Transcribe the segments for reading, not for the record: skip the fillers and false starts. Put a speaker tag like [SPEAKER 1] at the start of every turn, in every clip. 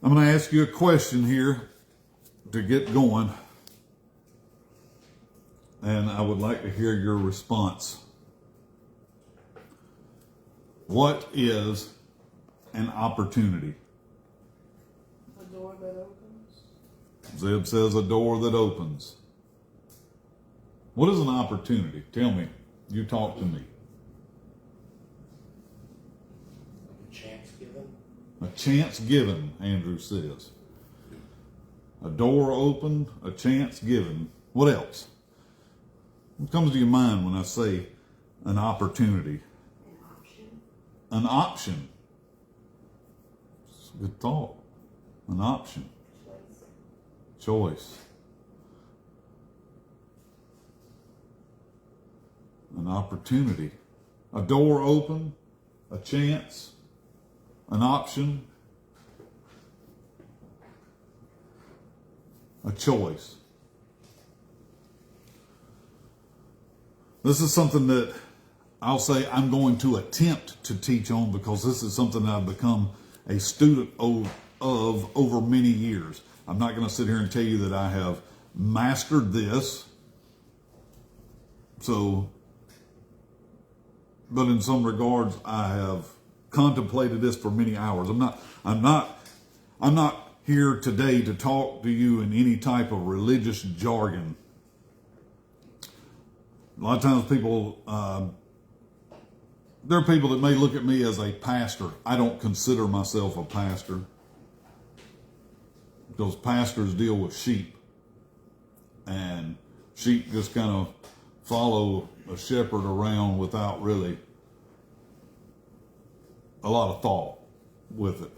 [SPEAKER 1] I'm going to ask you a question here to get going, and I would like to hear your response. What is an opportunity?
[SPEAKER 2] A door that opens.
[SPEAKER 1] Zeb says a door that opens. What is an opportunity? Tell me. You talk to me.
[SPEAKER 3] A chance given.
[SPEAKER 1] A chance given, Andrew says. A door open, a chance given. What else? What comes to your mind when I say an opportunity?
[SPEAKER 2] An option.
[SPEAKER 1] An option. It's a good thought. An option. Choice. An opportunity. A door open, a chance, an option, a choice. This is something that I'll say I'm going to attempt to teach on, because this is something that I've become a student of over many years. I'm not going to sit here and tell you that I have mastered this. But in some regards, I have contemplated this for many hours. I'm not here today to talk to you in any type of religious jargon. A lot of times there are people that may look at me as a pastor. I don't consider myself a pastor, because pastors deal with sheep, and sheep just kind of follow a shepherd around without really a lot of thought with it.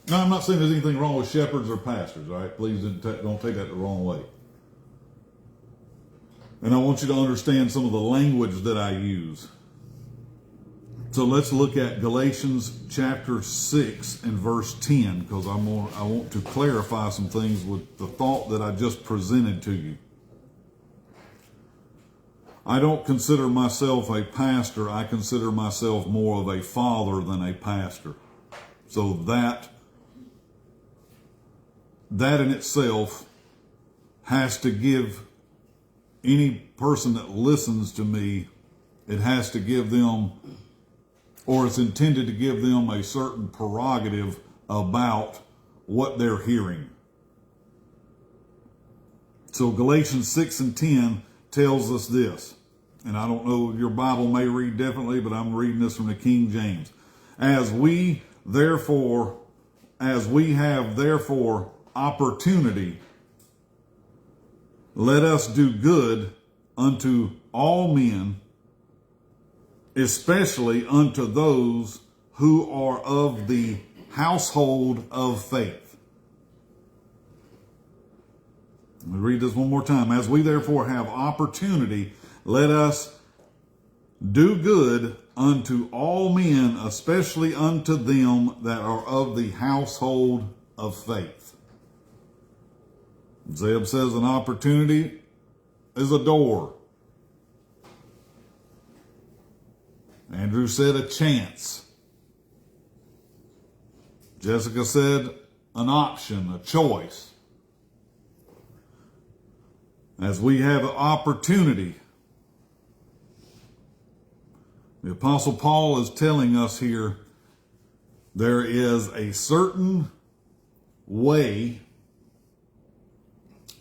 [SPEAKER 1] Now, I'm not saying there's anything wrong with shepherds or pastors, all right? Please don't take that the wrong way. And I want you to understand some of the language that I use. So let's look at Galatians chapter 6 and verse 10, because I want to clarify some things with the thought that I just presented to you. I don't consider myself a pastor. I consider myself more of a father than a pastor. So that in itself has to give any person that listens to me, it has to give them, or it's intended to give them, a certain prerogative about what they're hearing. So Galatians 6 and 10 tells us this, and I don't know, your Bible may read differently, but I'm reading this from the King James. As we have therefore opportunity, let us do good unto all men, especially unto those who are of the household of faith. Let me read this one more time. As we therefore have opportunity, let us do good unto all men, especially unto them that are of the household of faith. Zeb says an opportunity is a door. Andrew said a chance. Jessica said an option, a choice. As we have an opportunity, the Apostle Paul is telling us here there is a certain way,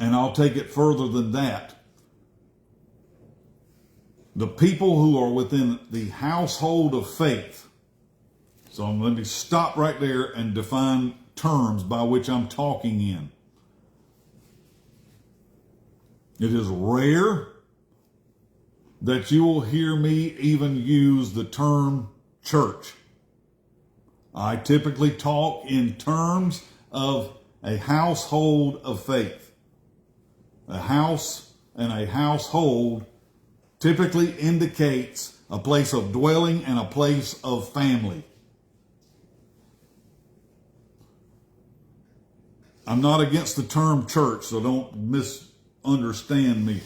[SPEAKER 1] and I'll take it further than that. The people who are within the household of faith. So I'm going to stop right there and define terms by which I'm talking in. It is rare that you will hear me even use the term church. I typically talk in terms of a household of faith. A house and a household typically indicates a place of dwelling and a place of family. I'm not against the term church, so don't misunderstand me.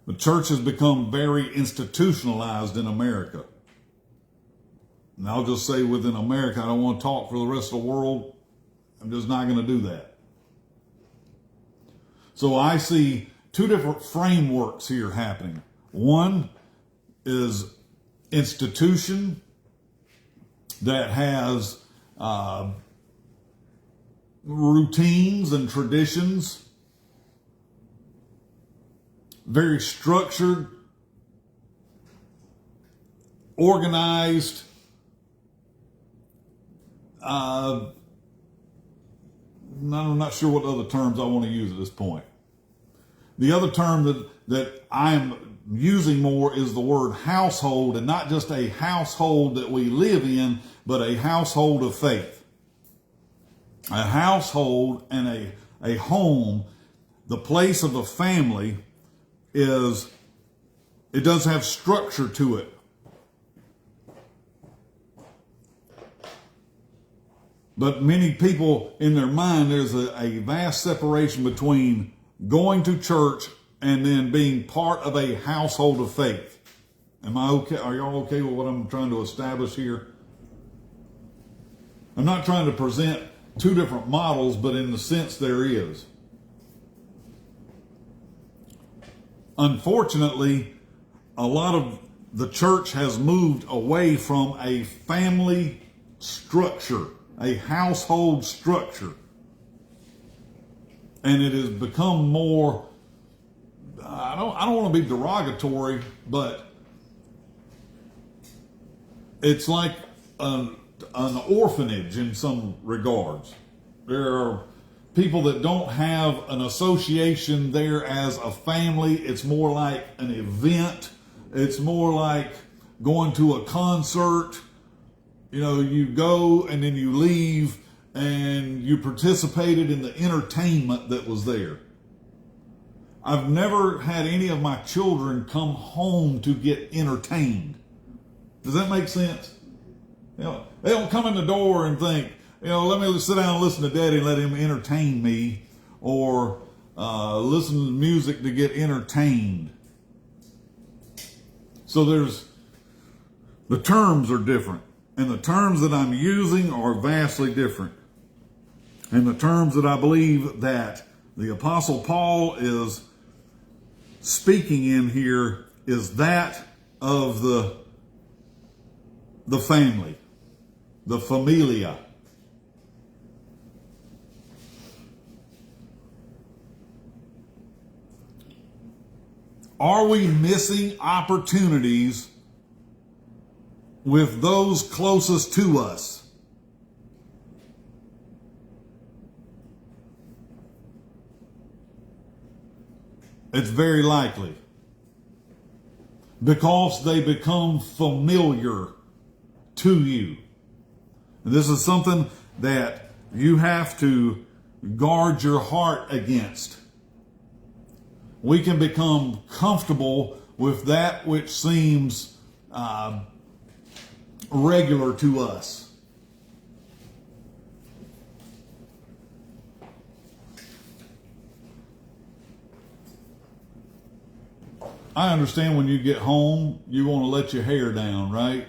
[SPEAKER 1] The church has become very institutionalized in America. And I'll just say within America, I don't want to talk for the rest of the world. I'm just not going to do that. So I see two different frameworks here happening. One is institution that has routines and traditions, very structured, organized, I'm not sure what other terms I want to use at this point. The other term that I'm using more is the word household, and not just a household that we live in, but a household of faith. A household and a home, the place of a family, it does have structure to it. But many people, in their mind, there's a vast separation between going to church and then being part of a household of faith. Am I okay? Are y'all okay with what I'm trying to establish here? I'm not trying to present two different models, but in the sense there is. Unfortunately, a lot of the church has moved away from a family structure, a household structure. And it has become more, I don't want to be derogatory, but it's like an orphanage in some regards. There are people that don't have an association there as a family. It's more like an event. It's more like going to a concert. You know, you go and then you leave and you participated in the entertainment that was there. I've never had any of my children come home to get entertained. Does that make sense? You know, they don't come in the door and think, let me sit down and listen to Daddy and let him entertain me, or listen to music to get entertained. So the terms are different, and the terms that I'm using are vastly different. And the terms that I believe that the Apostle Paul is speaking in here is that of the family, the familia. Are we missing opportunities with those closest to us? It's very likely, because they become familiar to you. And this is something that you have to guard your heart against. We can become comfortable with that which seems regular to us. I understand when you get home, you want to let your hair down, right?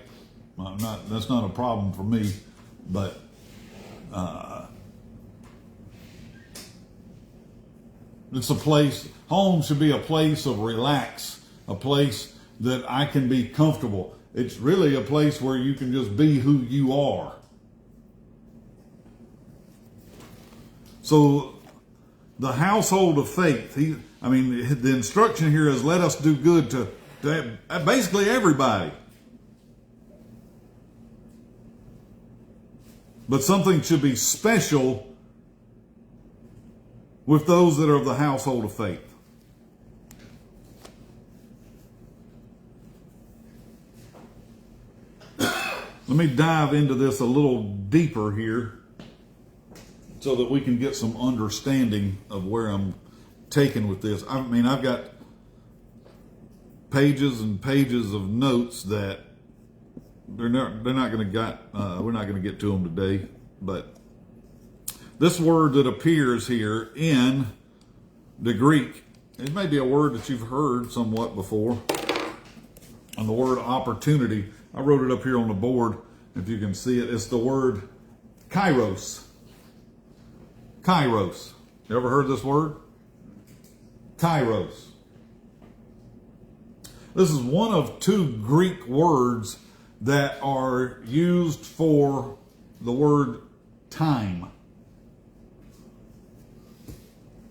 [SPEAKER 1] That's not a problem for me, but it's a place. Home should be a place of relax, a place that I can be comfortable. It's really a place where you can just be who you are. So the household of faith, the instruction here is let us do good to basically everybody. But something should be special with those that are of the household of faith. Let me dive into this a little deeper here so that we can get some understanding of where I'm taken with this. I've got pages and pages of notes that we're not going to get to them today, but this word that appears here in the Greek, it may be a word that you've heard somewhat before, and the word opportunity. I wrote it up here on the board, if you can see it. It's the word kairos. Kairos. You ever heard this word? Kairos. This is one of two Greek words that are used for the word time.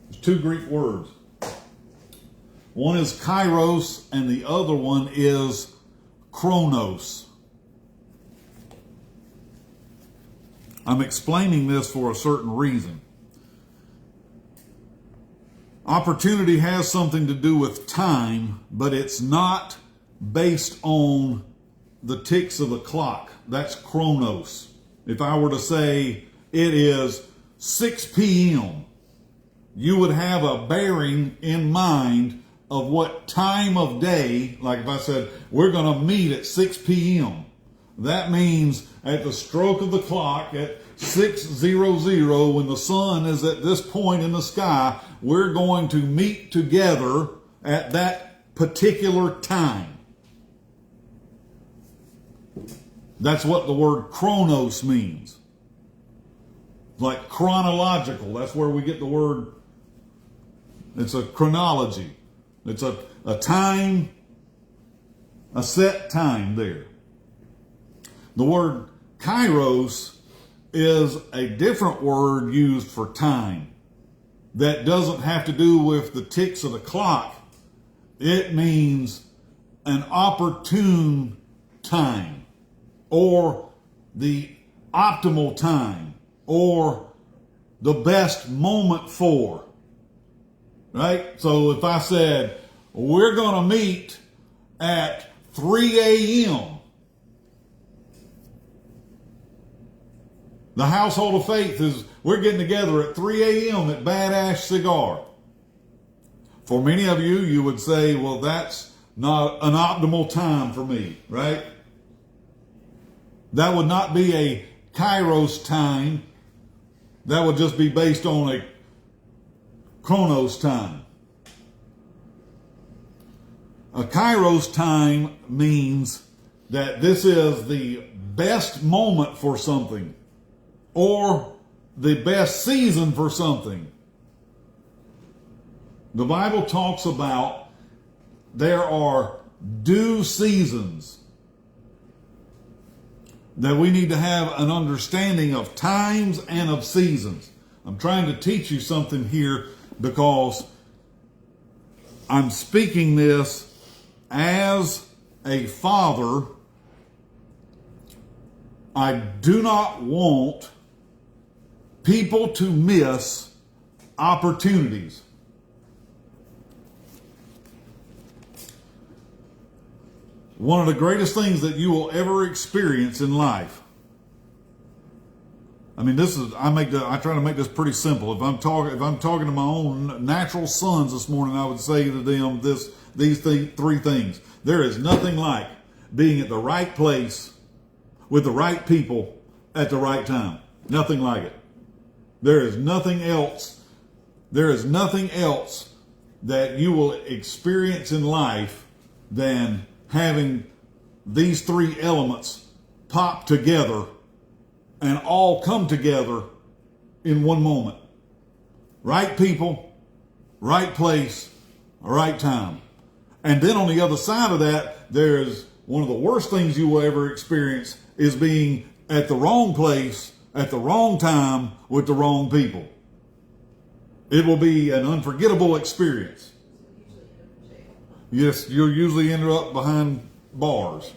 [SPEAKER 1] There's two Greek words. One is kairos and the other one is chronos. I'm explaining this for a certain reason. Opportunity has something to do with time, but it's not based on the ticks of the clock. That's chronos. If I were to say it is 6 p.m., you would have a bearing in mind of what time of day, like if I said, we're going to meet at 6 p.m., that means at the stroke of the clock at 6:00, when the sun is at this point in the sky, we're going to meet together at that particular time. That's what the word chronos means. Like chronological. That's where we get the word. It's a chronology. It's a time, a set time there. The word kairos is a different word used for time that doesn't have to do with the ticks of the clock. It means an opportune time, or the optimal time, or the best moment for. Right? So if I said, we're going to meet at 3 a.m., the household of faith is, we're getting together at 3 a.m. at Badass Cigar. For many of you, you would say, well, that's not an optimal time for me, right? That would not be a kairos time. That would just be based on a chronos time. A kairos time means that this is the best moment for something, or the best season for something. The Bible talks about there are due seasons, that we need to have an understanding of times and of seasons. I'm trying to teach you something here because I'm speaking this as a father. I do not want people to miss opportunities. One of the greatest things that you will ever experience in life. I mean, I try to make this pretty simple. If I'm talking to my own natural sons this morning, I would say to them these three things. There is nothing like being at the right place with the right people at the right time. Nothing like it. There is nothing else. There is nothing else that you will experience in life than having these three elements pop together and all come together in one moment. Right people, right place, right time. And then on the other side of that, there's one of the worst things you will ever experience is being at the wrong place at the wrong time with the wrong people. It will be an unforgettable experience. Yes, you'll usually end up behind bars.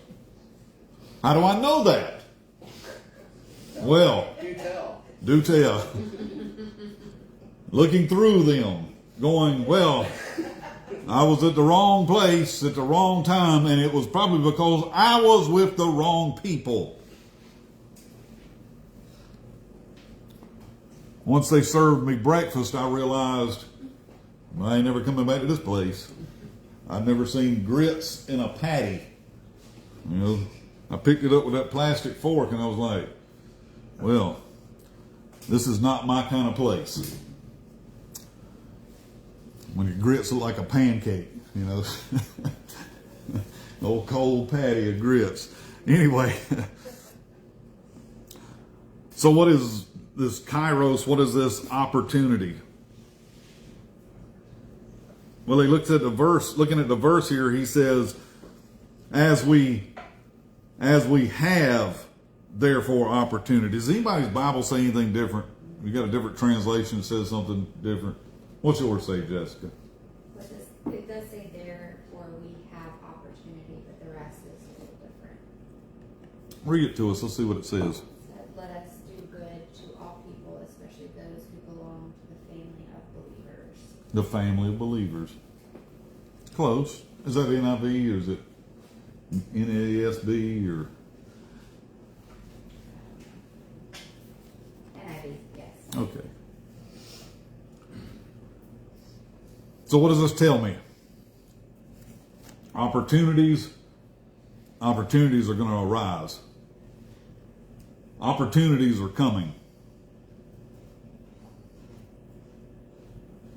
[SPEAKER 1] How do I know that? Well, do tell. Looking through them, going, well, I was at the wrong place at the wrong time, and it was probably because I was with the wrong people. Once they served me breakfast, I realized, well, I ain't never coming back to this place. I've never seen grits in a patty. You know, I picked it up with that plastic fork and I was like, well, this is not my kind of place. When your grits look like a pancake, you know, old cold patty of grits. Anyway, so what is this kairos, what is this opportunity? Well, he looks at the verse, looking at the verse here, he says, as we have therefore opportunity. Does anybody's Bible say anything different? You got a different translation that says something different? What's yours say, Jessica?
[SPEAKER 4] It does say therefore we have opportunity, but the rest is a little different.
[SPEAKER 1] Read it to us. Let's see what it says.
[SPEAKER 4] It said, let us do good to all people, especially those who belong to the family of believers.
[SPEAKER 1] The family of believers. Close. Is that NIV or is it NASB or?
[SPEAKER 4] NIV, yes.
[SPEAKER 1] Okay. So what does this tell me? Opportunities are going to arise. Opportunities are coming.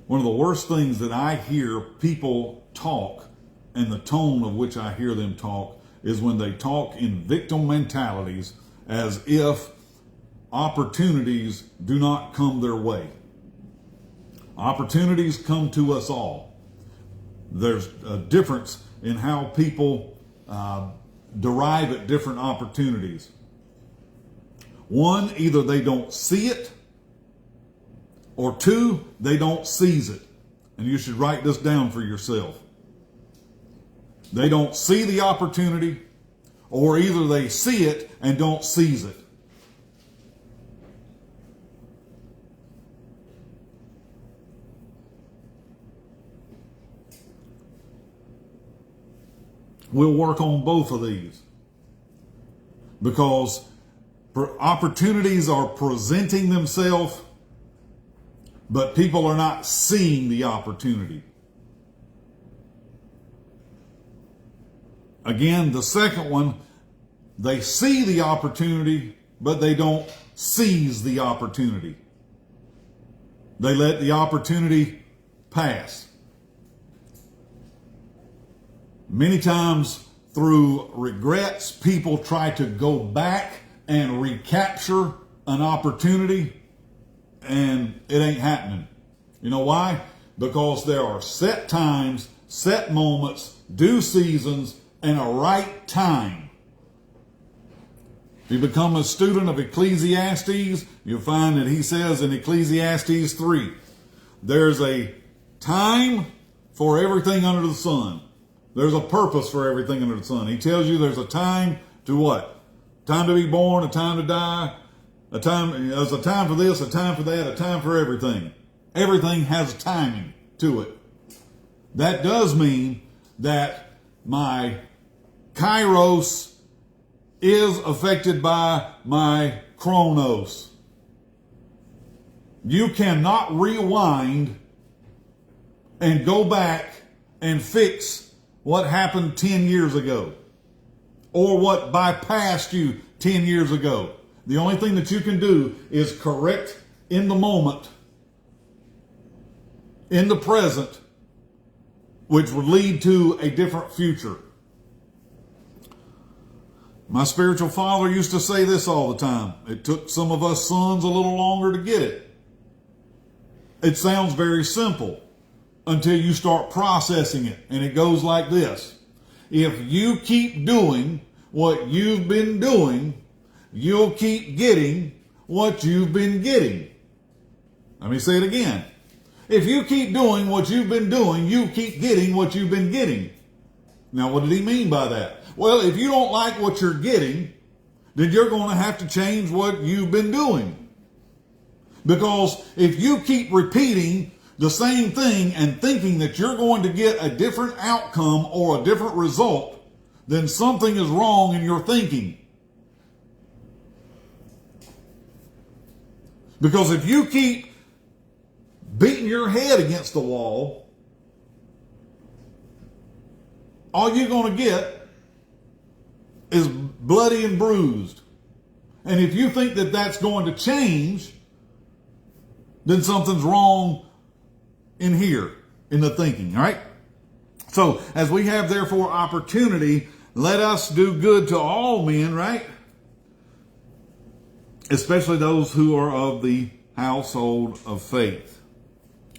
[SPEAKER 1] One of the worst things that I hear people talk, and the tone of which I hear them talk, is when they talk in victim mentalities as if opportunities do not come their way. Opportunities come to us all. There's a difference in how people derive at different opportunities. One, either they don't see it, or two, they don't seize it. And you should write this down for yourself. They don't see the opportunity, or either they see it and don't seize it. We'll work on both of these because opportunities are presenting themselves, but people are not seeing the opportunity. Again, the second one, they see the opportunity, but they don't seize the opportunity. They let the opportunity pass. Many times through regrets, people try to go back and recapture an opportunity, and it ain't happening. You know why? Because there are set times, set moments, due seasons, and a right time. If you become a student of Ecclesiastes, you'll find that he says in Ecclesiastes 3, there's a time for everything under the sun. There's a purpose for everything under the sun. He tells you there's a time to what? Time to be born, a time to die, there's a time for this, a time for that, a time for everything. Everything has timing to it. That does mean that my kairos is affected by my chronos. You cannot rewind and go back and fix what happened 10 years ago or what bypassed you 10 years ago. The only thing that you can do is correct in the moment, in the present, which would lead to a different future. My spiritual father used to say this all the time. It took some of us sons a little longer to get it. It sounds very simple until you start processing it. And it goes like this. If you keep doing what you've been doing, you'll keep getting what you've been getting. Let me say it again. If you keep doing what you've been doing, you keep getting what you've been getting. Now, what did he mean by that? Well, if you don't like what you're getting, then you're going to have to change what you've been doing. Because if you keep repeating the same thing and thinking that you're going to get a different outcome or a different result, then something is wrong in your thinking. Because if you keep beating your head against the wall, all you're going to get is bloody and bruised. And if you think that that's going to change, then something's wrong in here, in the thinking, all right? So, as we have therefore opportunity, let us do good to all men, right? especially those who are of the household of faith.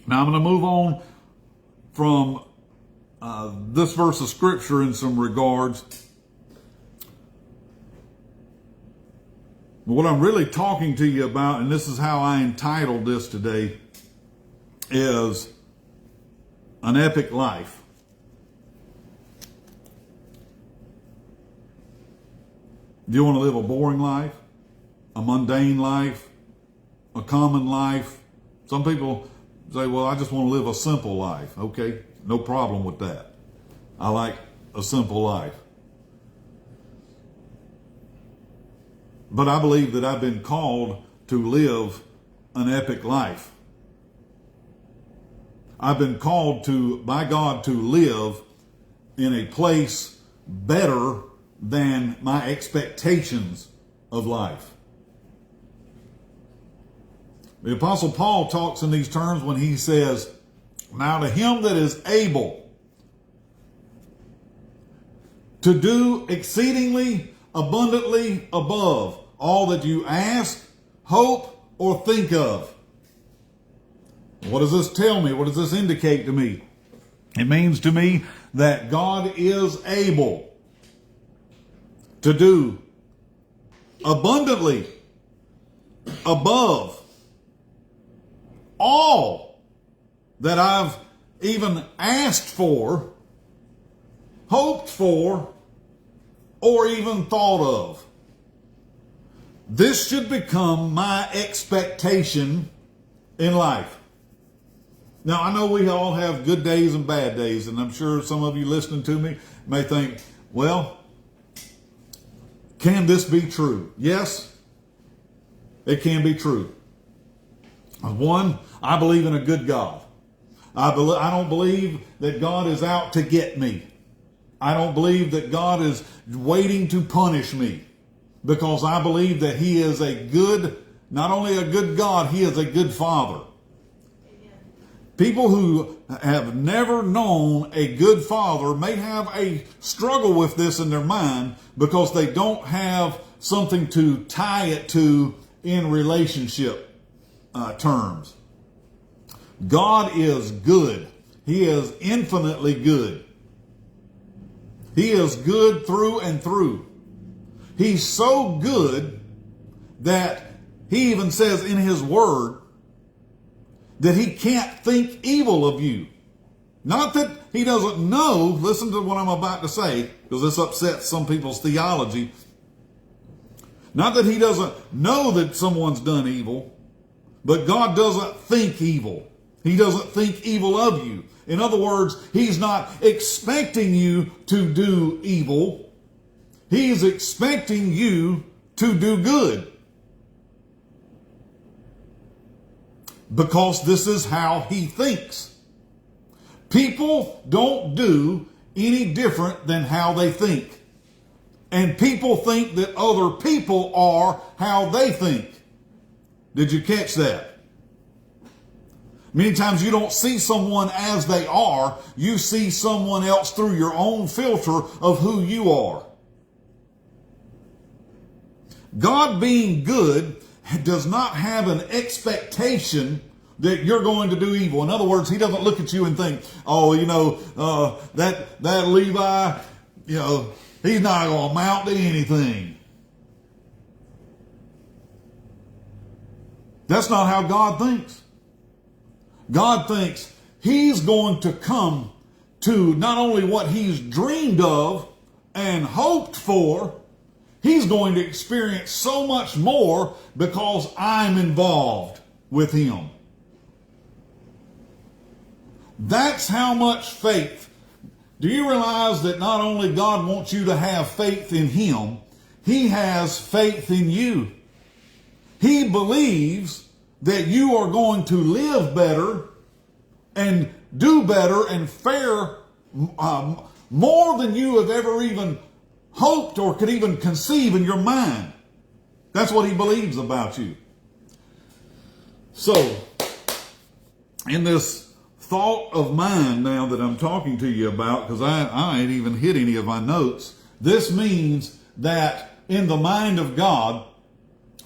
[SPEAKER 1] Now I'm going to move on from this verse of scripture in some regards. What I'm really talking to you about, and this is how I entitled this today, is an epic life. Do you want to live a boring life? A mundane life? A common life? Some people say, well, I just want to live a simple life. Okay, no problem with that. I like a simple life. But I believe that I've been called to live an epic life. I've been called by God to live in a place better than my expectations of life. The Apostle Paul talks in these terms when he says, now to him that is able to do exceedingly abundantly above all that you ask, hope, or think of. What does this tell me? What does this indicate to me? It means to me that God is able to do abundantly above all that I've even asked for, hoped for, or even thought of. This should become my expectation in life. Now, I know we all have good days and bad days, and I'm sure some of you listening to me may think, well, can this be true? Yes, it can be true. One, I believe in a good God. I don't believe that God is out to get me. I don't believe that God is waiting to punish me, because I believe that He is not only a good God, He is a good Father. People who have never known a good father may have a struggle with this in their mind because they don't have something to tie it to in relationship terms. God is good. He is infinitely good. He is good through and through. He's so good that He even says in His Word that He can't think evil of you. Not that He doesn't know, listen to what I'm about to say, because this upsets some people's theology. Not that He doesn't know that someone's done evil, but God doesn't think evil. He doesn't think evil of you. In other words, He's not expecting you to do evil. He's expecting you to do good. Because this is how He thinks. People don't do any different than how they think. And people think that other people are how they think. Did you catch that? Many times you don't see someone as they are. You see someone else through your own filter of who you are. God being good does not have an expectation that you're going to do evil. In other words, He doesn't look at you and think, oh, that Levi, he's not going to amount to anything. That's not how God thinks. God thinks He's going to come to not only what He's dreamed of and hoped for, He's going to experience so much more because I'm involved with Him. That's how much faith. Do you realize that not only God wants you to have faith in Him, He has faith in you. He believes that you are going to live better and do better and fare more than you have ever even hoped or could even conceive in your mind. That's what He believes about you. So, in this thought of mine now that I'm talking to you about, because I ain't even hit any of my notes, this means that in the mind of God,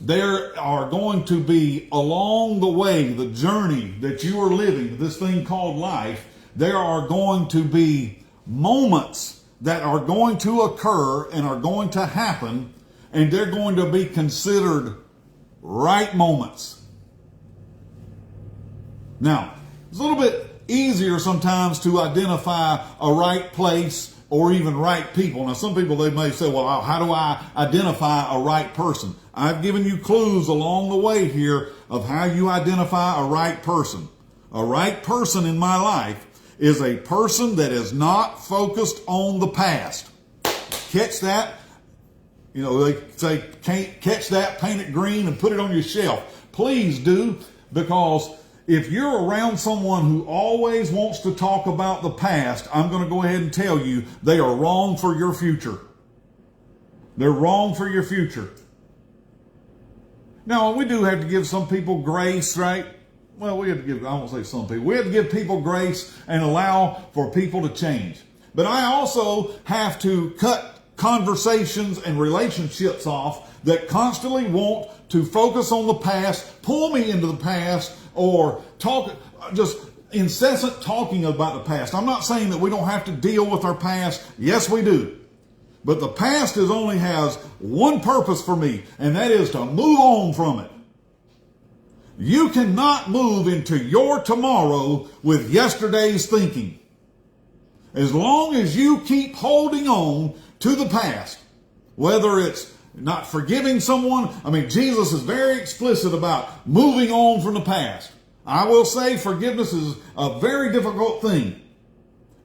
[SPEAKER 1] there are going to be along the way, the journey that you are living, this thing called life, there are going to be moments that are going to occur and are going to happen, and they're going to be considered right moments. Now, it's a little bit easier sometimes to identify a right place or even right people. Now, some people, they may say, well, how do I identify a right person? I've given you clues along the way here of how you identify a right person. A right person in my life is a person that is not focused on the past. Catch that? You know, they say, catch that, paint it green, and put it on your shelf. Please do, because if you're around someone who always wants to talk about the past, I'm going to go ahead and tell you they are wrong for your future. They're wrong for your future. Now, we do have to give some people grace, right? Well, we have to give, I won't say some people, we have to give people grace and allow for people to change. But I also have to cut conversations and relationships off that constantly want to focus on the past, pull me into the past, or talk, just incessant talking about the past. I'm not saying that we don't have to deal with our past. Yes, we do. But the past only has one purpose for me, and that is to move on from it. You cannot move into your tomorrow with yesterday's thinking. As long as you keep holding on to the past, whether it's not forgiving someone. I mean, Jesus is very explicit about moving on from the past. I will say forgiveness is a very difficult thing.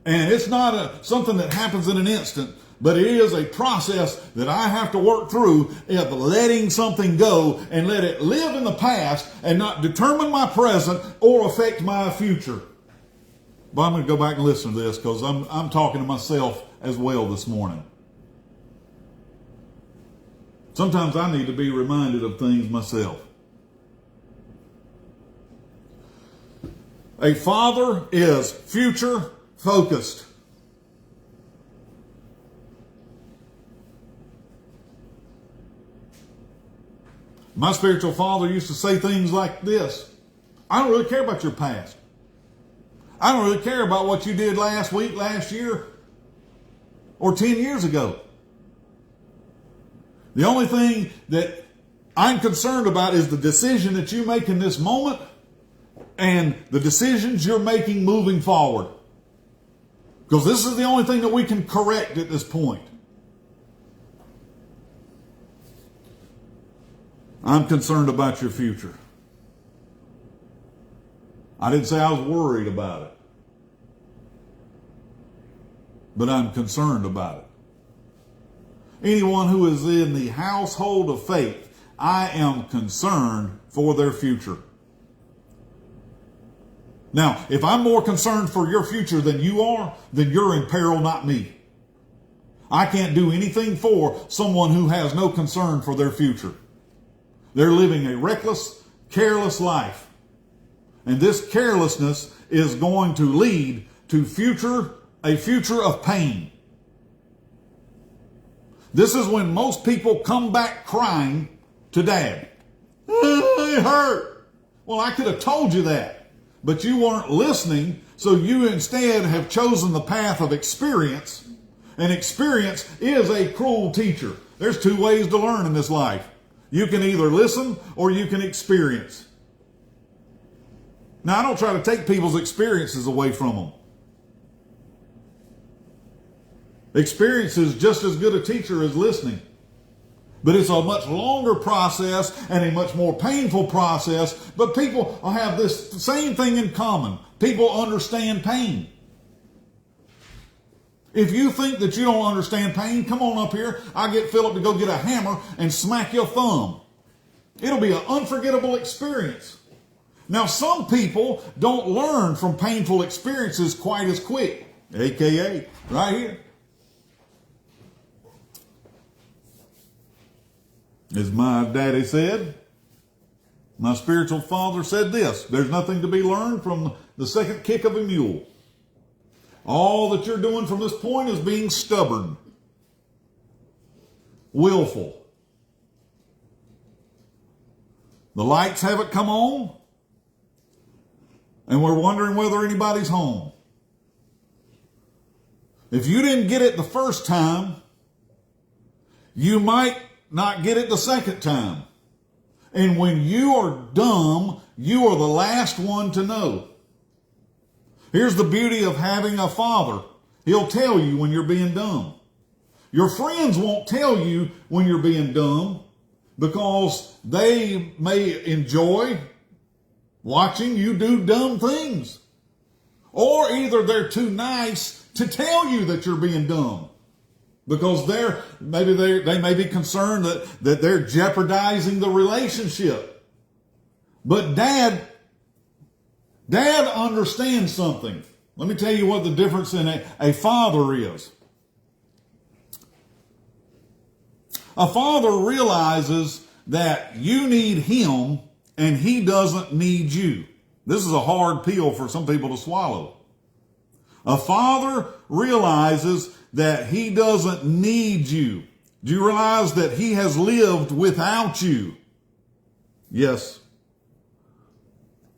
[SPEAKER 1] And it's not something that happens in an instant, but it is a process that I have to work through of letting something go and let it live in the past and not determine my present or affect my future. But I'm going to go back and listen to this because I'm talking to myself as well this morning. Sometimes I need to be reminded of things myself. A father is future focused. My spiritual father used to say things like this: I don't really care about your past. I don't really care about what you did last week, last year, or 10 years ago. The only thing that I'm concerned about is the decision that you make in this moment and the decisions you're making moving forward. Because this is the only thing that we can correct at this point. I'm concerned about your future. I didn't say I was worried about it, but I'm concerned about it. Anyone who is in the household of faith, I am concerned for their future. Now, if I'm more concerned for your future than you are, then you're in peril, not me. I can't do anything for someone who has no concern for their future. They're living a reckless, careless life. And this carelessness is going to lead to a future of pain. This is when most people come back crying to dad. It hurt. Well, I could have told you that, but you weren't listening, so you instead have chosen the path of experience. And experience is a cruel teacher. There's two ways to learn in this life. You can either listen or you can experience. Now, I don't try to take people's experiences away from them. Experience is just as good a teacher as listening. But it's a much longer process and a much more painful process. But people have this same thing in common. People understand pain. If you think that you don't understand pain, come on up here. I'll get Philip to go get a hammer and smack your thumb. It'll be an unforgettable experience. Now, some people don't learn from painful experiences quite as quick. AKA, right here. As my daddy said, my spiritual father said this: there's nothing to be learned from the second kick of a mule. All that you're doing from this point is being stubborn, willful. The lights haven't come on, and we're wondering whether anybody's home. If you didn't get it the first time, you might not get it the second time. And when you are dumb, you are the last one to know. Here's the beauty of having a father. He'll tell you when you're being dumb. Your friends won't tell you when you're being dumb because they may enjoy watching you do dumb things. Or either they're too nice to tell you that you're being dumb because they may be concerned that they're jeopardizing the relationship. But Dad understands something. Let me tell you what the difference in a father is. A father realizes that you need him and he doesn't need you. This is a hard pill for some people to swallow. A father realizes that he doesn't need you. Do you realize that he has lived without you? Yes.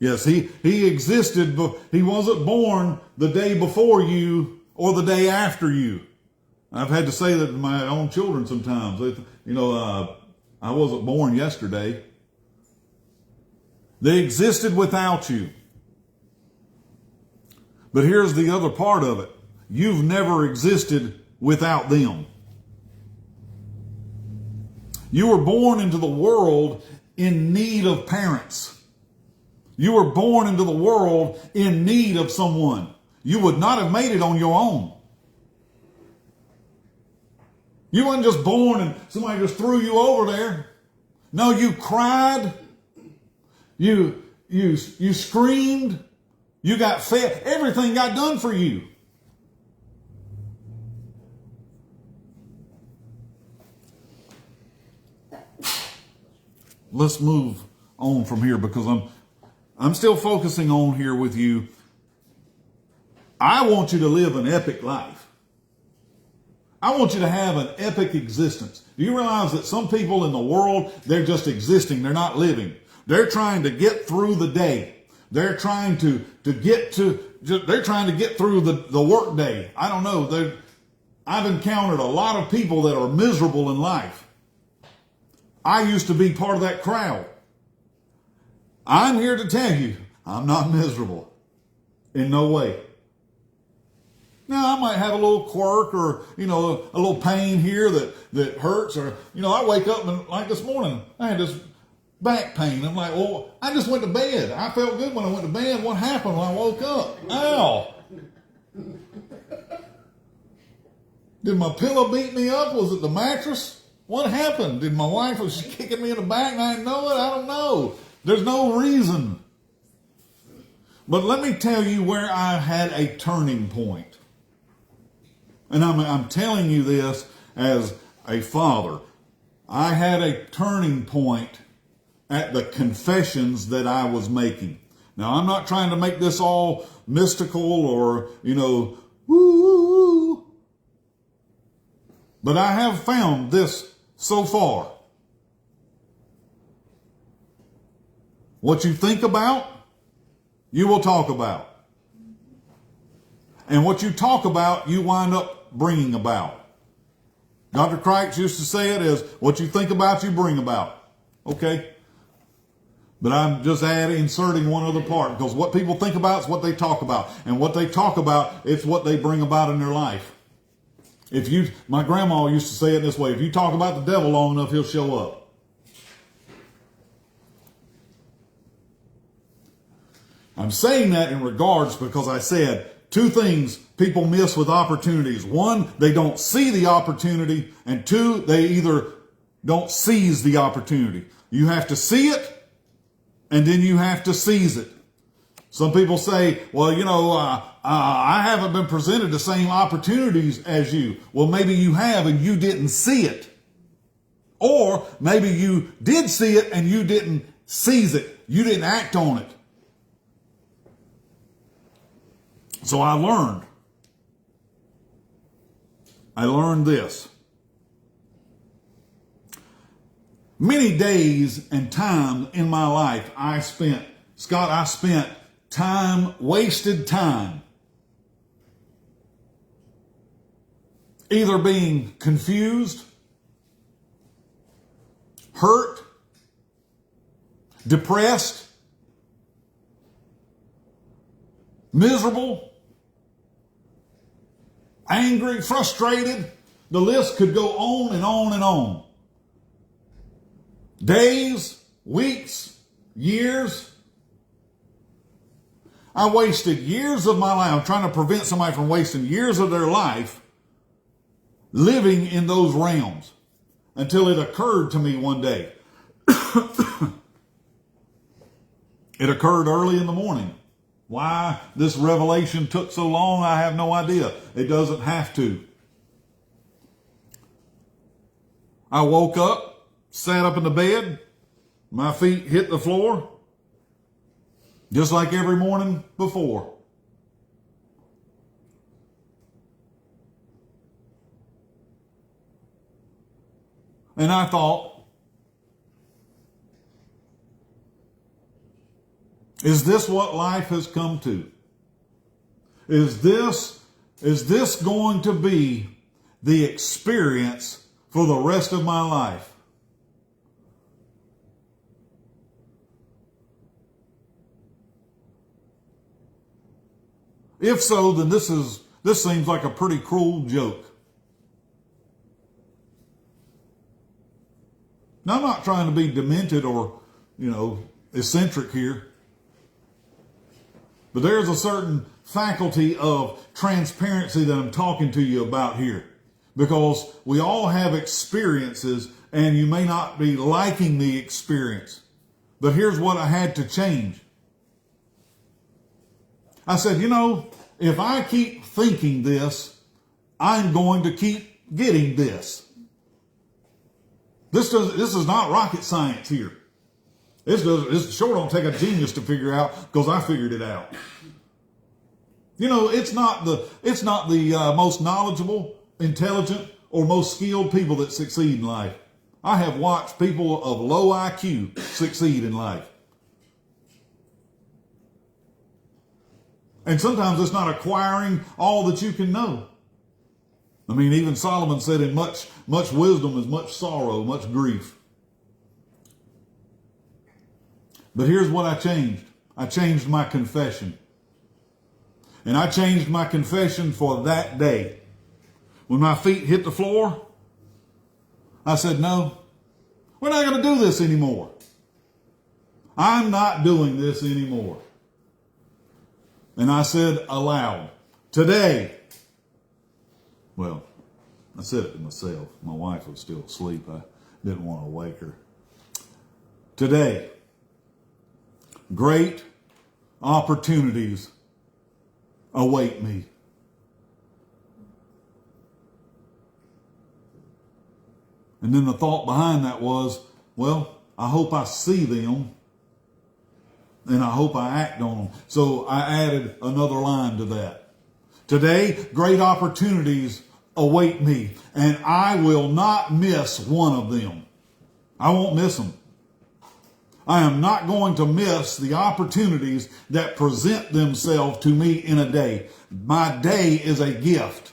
[SPEAKER 1] Yes, he existed, but he wasn't born the day before you or the day after you. I've had to say that to my own children sometimes. I wasn't born yesterday. They existed without you. But here's the other part of it. You've never existed without them. You were born into the world in need of parents. You were born into the world in need of someone. You would not have made it on your own. You weren't just born and somebody just threw you over there. No, you cried. You screamed. You got fed. Everything got done for you. Let's move on from here because I'm still focusing on here with you. I want you to live an epic life. I want you to have an epic existence. Do you realize that some people in the world, they're just existing. They're not living. They're trying to get through the day. They're trying to get through the work day. I don't know. I've encountered a lot of people that are miserable in life. I used to be part of that crowd. I'm here to tell you, I'm not miserable. In no way. Now, I might have a little quirk or, a little pain here that hurts. Or, I wake up and like this morning, I had this back pain. I'm like, well, I just went to bed. I felt good when I went to bed. What happened when I woke up? Ow. Did my pillow beat me up? Was it the mattress? What happened? Did my wife was kicking me in the back and I didn't know it? I don't know. There's no reason. But let me tell you where I had a turning point. And I'm telling you this as a father. I had a turning point at the confessions that I was making. Now, I'm not trying to make this all mystical or, woo. But I have found this so far. What you think about, you will talk about. And what you talk about, you wind up bringing about. Dr. Crikes used to say it as, what you think about, you bring about. Okay? But I'm just inserting one other part, because what people think about is what they talk about. And what they talk about, it's what they bring about in their life. My grandma used to say it this way, if you talk about the devil long enough, he'll show up. I'm saying that in regards because I said two things people miss with opportunities. One, they don't see the opportunity. And two, they either don't seize the opportunity. You have to see it, and then you have to seize it. Some people say, well, I haven't been presented the same opportunities as you. Well, maybe you have and you didn't see it. Or maybe you did see it and you didn't seize it. You didn't act on it. So I learned this. Many days and time in my life I spent time, wasted time, either being confused, hurt, depressed, miserable, angry, frustrated. The list could go on and on and on. Days, weeks, years. I wasted years of my life. I'm trying to prevent somebody from wasting years of their life living in those realms until it occurred to me one day. It occurred early in the morning. Why this revelation took so long, I have no idea. It doesn't have to. I woke up, sat up in the bed, my feet hit the floor, just like every morning before. And I thought, is this what life has come to? Is this going to be the experience for the rest of my life? If so, then this seems like a pretty cruel joke. Now, I'm not trying to be demented or, eccentric here. But there's a certain faculty of transparency that I'm talking to you about here. Because we all have experiences and you may not be liking the experience. But here's what I had to change. I said, if I keep thinking this, I'm going to keep getting this. This is not rocket science here. This sure don't take a genius to figure out, because I figured it out. It's not the most knowledgeable, intelligent, or most skilled people that succeed in life. I have watched people of low IQ succeed in life. And sometimes it's not acquiring all that you can know. I mean, even Solomon said, in much wisdom is much sorrow, much grief. But here's what I changed. I changed my confession. And I changed my confession for that day. When my feet hit the floor, I said, no, we're not going to do this anymore. I'm not doing this anymore. And I said aloud, today. Well, I said it to myself. My wife was still asleep. I didn't want to wake her. Today, great opportunities await me. And then the thought behind that was, well, I hope I see them and I hope I act on them. So I added another line to that. Today, great opportunities await me, and I will not miss one of them. I won't miss them. I am not going to miss the opportunities that present themselves to me in a day. My day is a gift.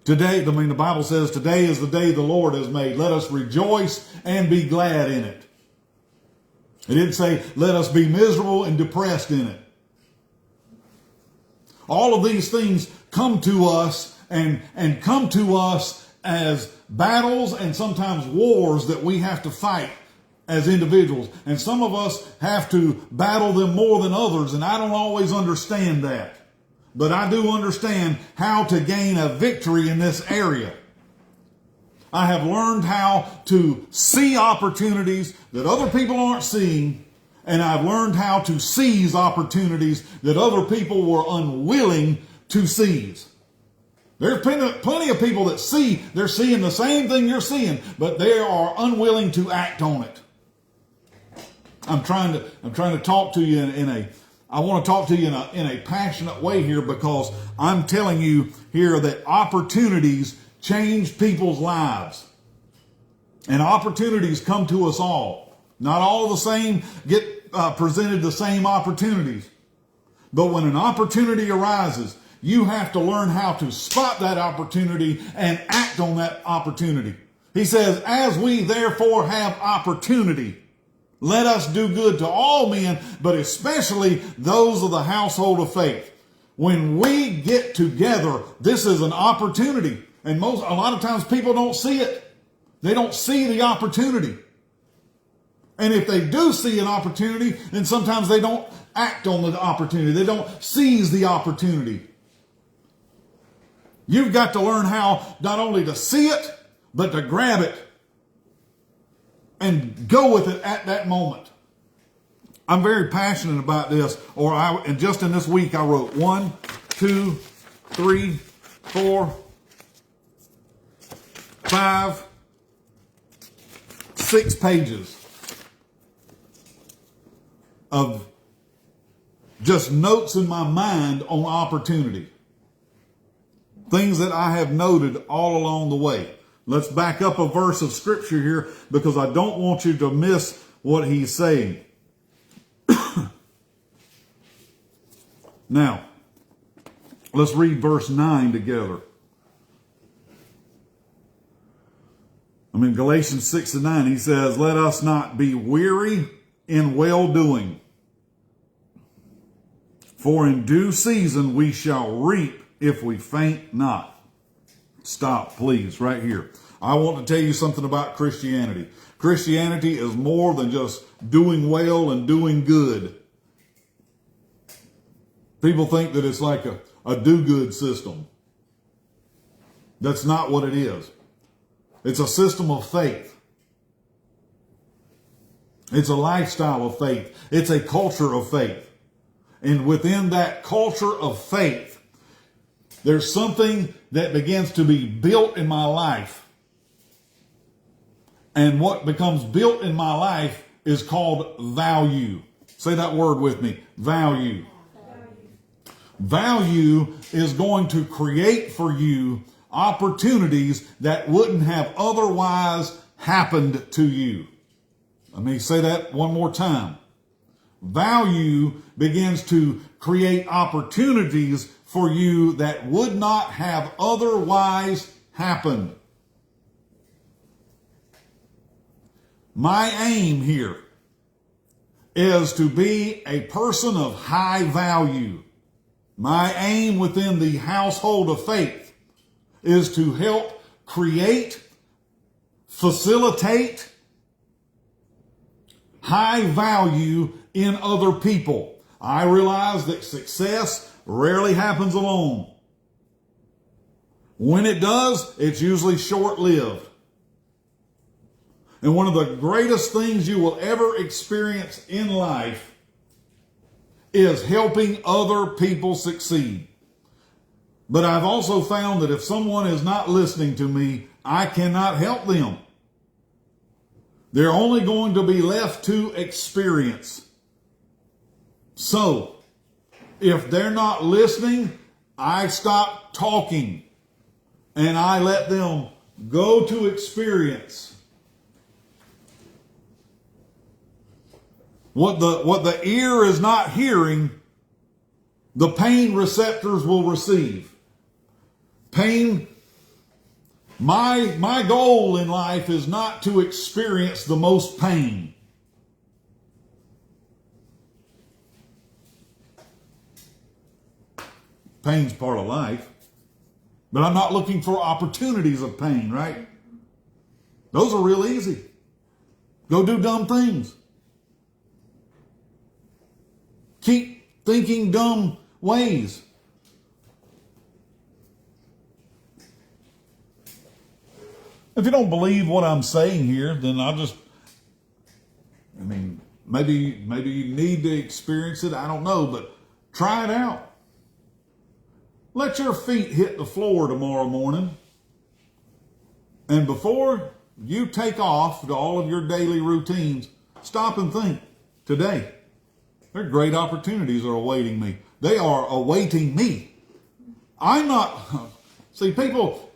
[SPEAKER 1] Today, the Bible says, today is the day the Lord has made. Let us rejoice and be glad in it. It didn't say, let us be miserable and depressed in it. All of these things come to us and come to us as battles and sometimes wars that we have to fight as individuals. And some of us have to battle them more than others, and I don't always understand that. But I do understand how to gain a victory in this area. I have learned how to see opportunities that other people aren't seeing, and I've learned how to seize opportunities that other people were unwilling to seize. There's plenty of people that they're seeing the same thing you're seeing, but they are unwilling to act on it. I'm trying to talk to you I want to talk to you in a passionate way here, because I'm telling you here that opportunities change people's lives. And opportunities come to us all. Not all the same get presented the same opportunities. But when an opportunity arises, you have to learn how to spot that opportunity and act on that opportunity. He says, as we therefore have opportunity, let us do good to all men, but especially those of the household of faith. When we get together, this is an opportunity. And a lot of times people don't see it. They don't see the opportunity. And if they do see an opportunity, then sometimes they don't act on the opportunity. They don't seize the opportunity. You've got to learn how not only to see it, but to grab it and go with it at that moment. I'm very passionate about this. And just in this week, I wrote 1, 2, 3, 4, 5, 6 pages of just notes in my mind on opportunity. Things that I have noted all along the way. Let's back up a verse of scripture here because I don't want you to miss what he's saying. Now, let's read verse 9 together. In Galatians 6:9, he says, let us not be weary in well-doing, for in due season we shall reap if we faint not. Stop, please, right here. I want to tell you something about Christianity. Christianity is more than just doing well and doing good. People think that it's like a do-good system. That's not what it is. It's a system of faith. It's a lifestyle of faith. It's a culture of faith. And within that culture of faith, there's something that begins to be built in my life. And what becomes built in my life is called value. Say that word with me. Value. Value is going to create for you opportunities that wouldn't have otherwise happened to you. Let me say that one more time. Value begins to create opportunities for you that would not have otherwise happened. My aim here is to be a person of high value. My aim within the household of faith is to help create, facilitate high value in other people. I realize that success rarely happens alone. When it does, it's usually short-lived. And one of the greatest things you will ever experience in life is helping other people succeed. But I've also found that if someone is not listening to me, I cannot help them. They're only going to be left to experience. So, if they're not listening, I stop talking and I let them go to experience. What the ear is not hearing, the pain receptors will receive. Pain, my goal in life is not to experience the most pain. Pain's part of life. But I'm not looking for opportunities of pain, right? Those are real easy. Go do dumb things. Keep thinking dumb ways. If you don't believe what I'm saying here, then maybe you need to experience it. I don't know, but try it out. Let your feet hit the floor tomorrow morning. And before you take off to all of your daily routines, stop and think today. There are great opportunities are awaiting me. They are awaiting me. I'm not, see, people,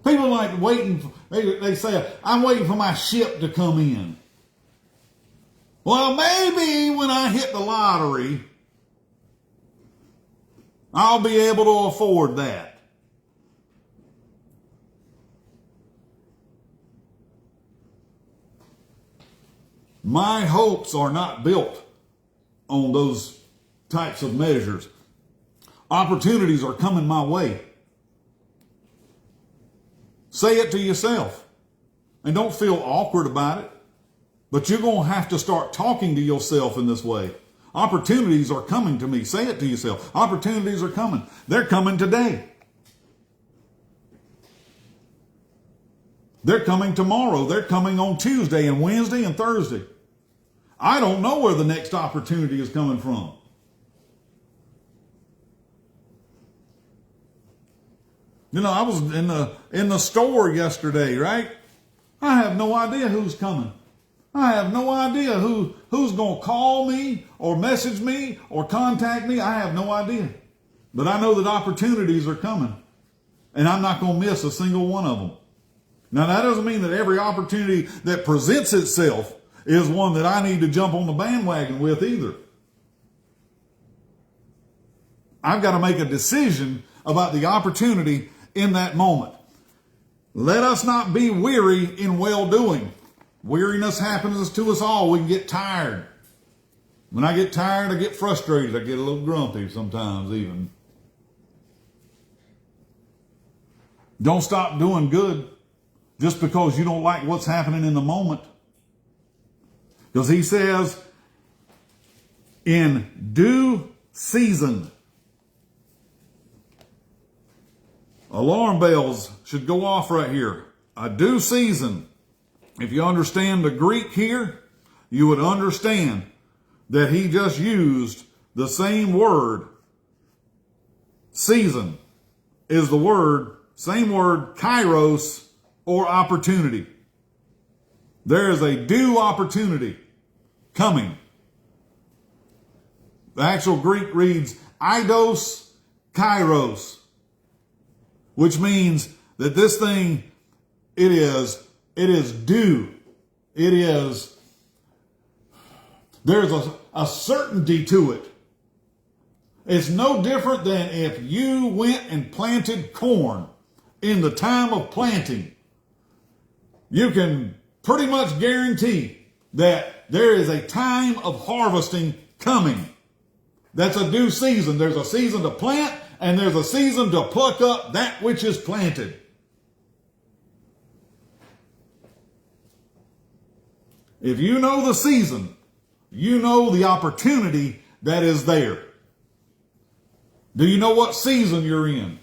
[SPEAKER 1] People like waiting, they say, I'm waiting for my ship to come in. Well, maybe when I hit the lottery, I'll be able to afford that. My hopes are not built on those types of measures. Opportunities are coming my way. Say it to yourself. And don't feel awkward about it. But you're going to have to start talking to yourself in this way. Opportunities are coming to me. Say it to yourself. Opportunities are coming. They're coming today. They're coming tomorrow. They're coming on Tuesday and Wednesday and Thursday. I don't know where the next opportunity is coming from. You know, I was in the store yesterday, right? I have no idea who's coming. I have no idea who's going to call me or message me or contact me. I have no idea. But I know that opportunities are coming. And I'm not going to miss a single one of them. Now, that doesn't mean that every opportunity that presents itself is one that I need to jump on the bandwagon with either. I've got to make a decision about the opportunity in that moment. Let us not be weary in well-doing. Weariness happens to us all. We can get tired. When I get tired, I get frustrated. I get a little grumpy sometimes even. Don't stop doing good just because you don't like what's happening in the moment. Because he says, in due season. Alarm bells should go off right here. A due season. If you understand the Greek here, you would understand that he just used the same word. Season is the word, same word, kairos, or opportunity. There is a due opportunity coming. The actual Greek reads eidos kairos, which means that this thing, it is due. There's a certainty to it. It's no different than if you went and planted corn in the time of planting. You can pretty much guarantee that there is a time of harvesting coming. That's a due season. There's a season to plant and there's a season to pluck up that which is planted. If you know the season, you know the opportunity that is there. Do you know what season you're in?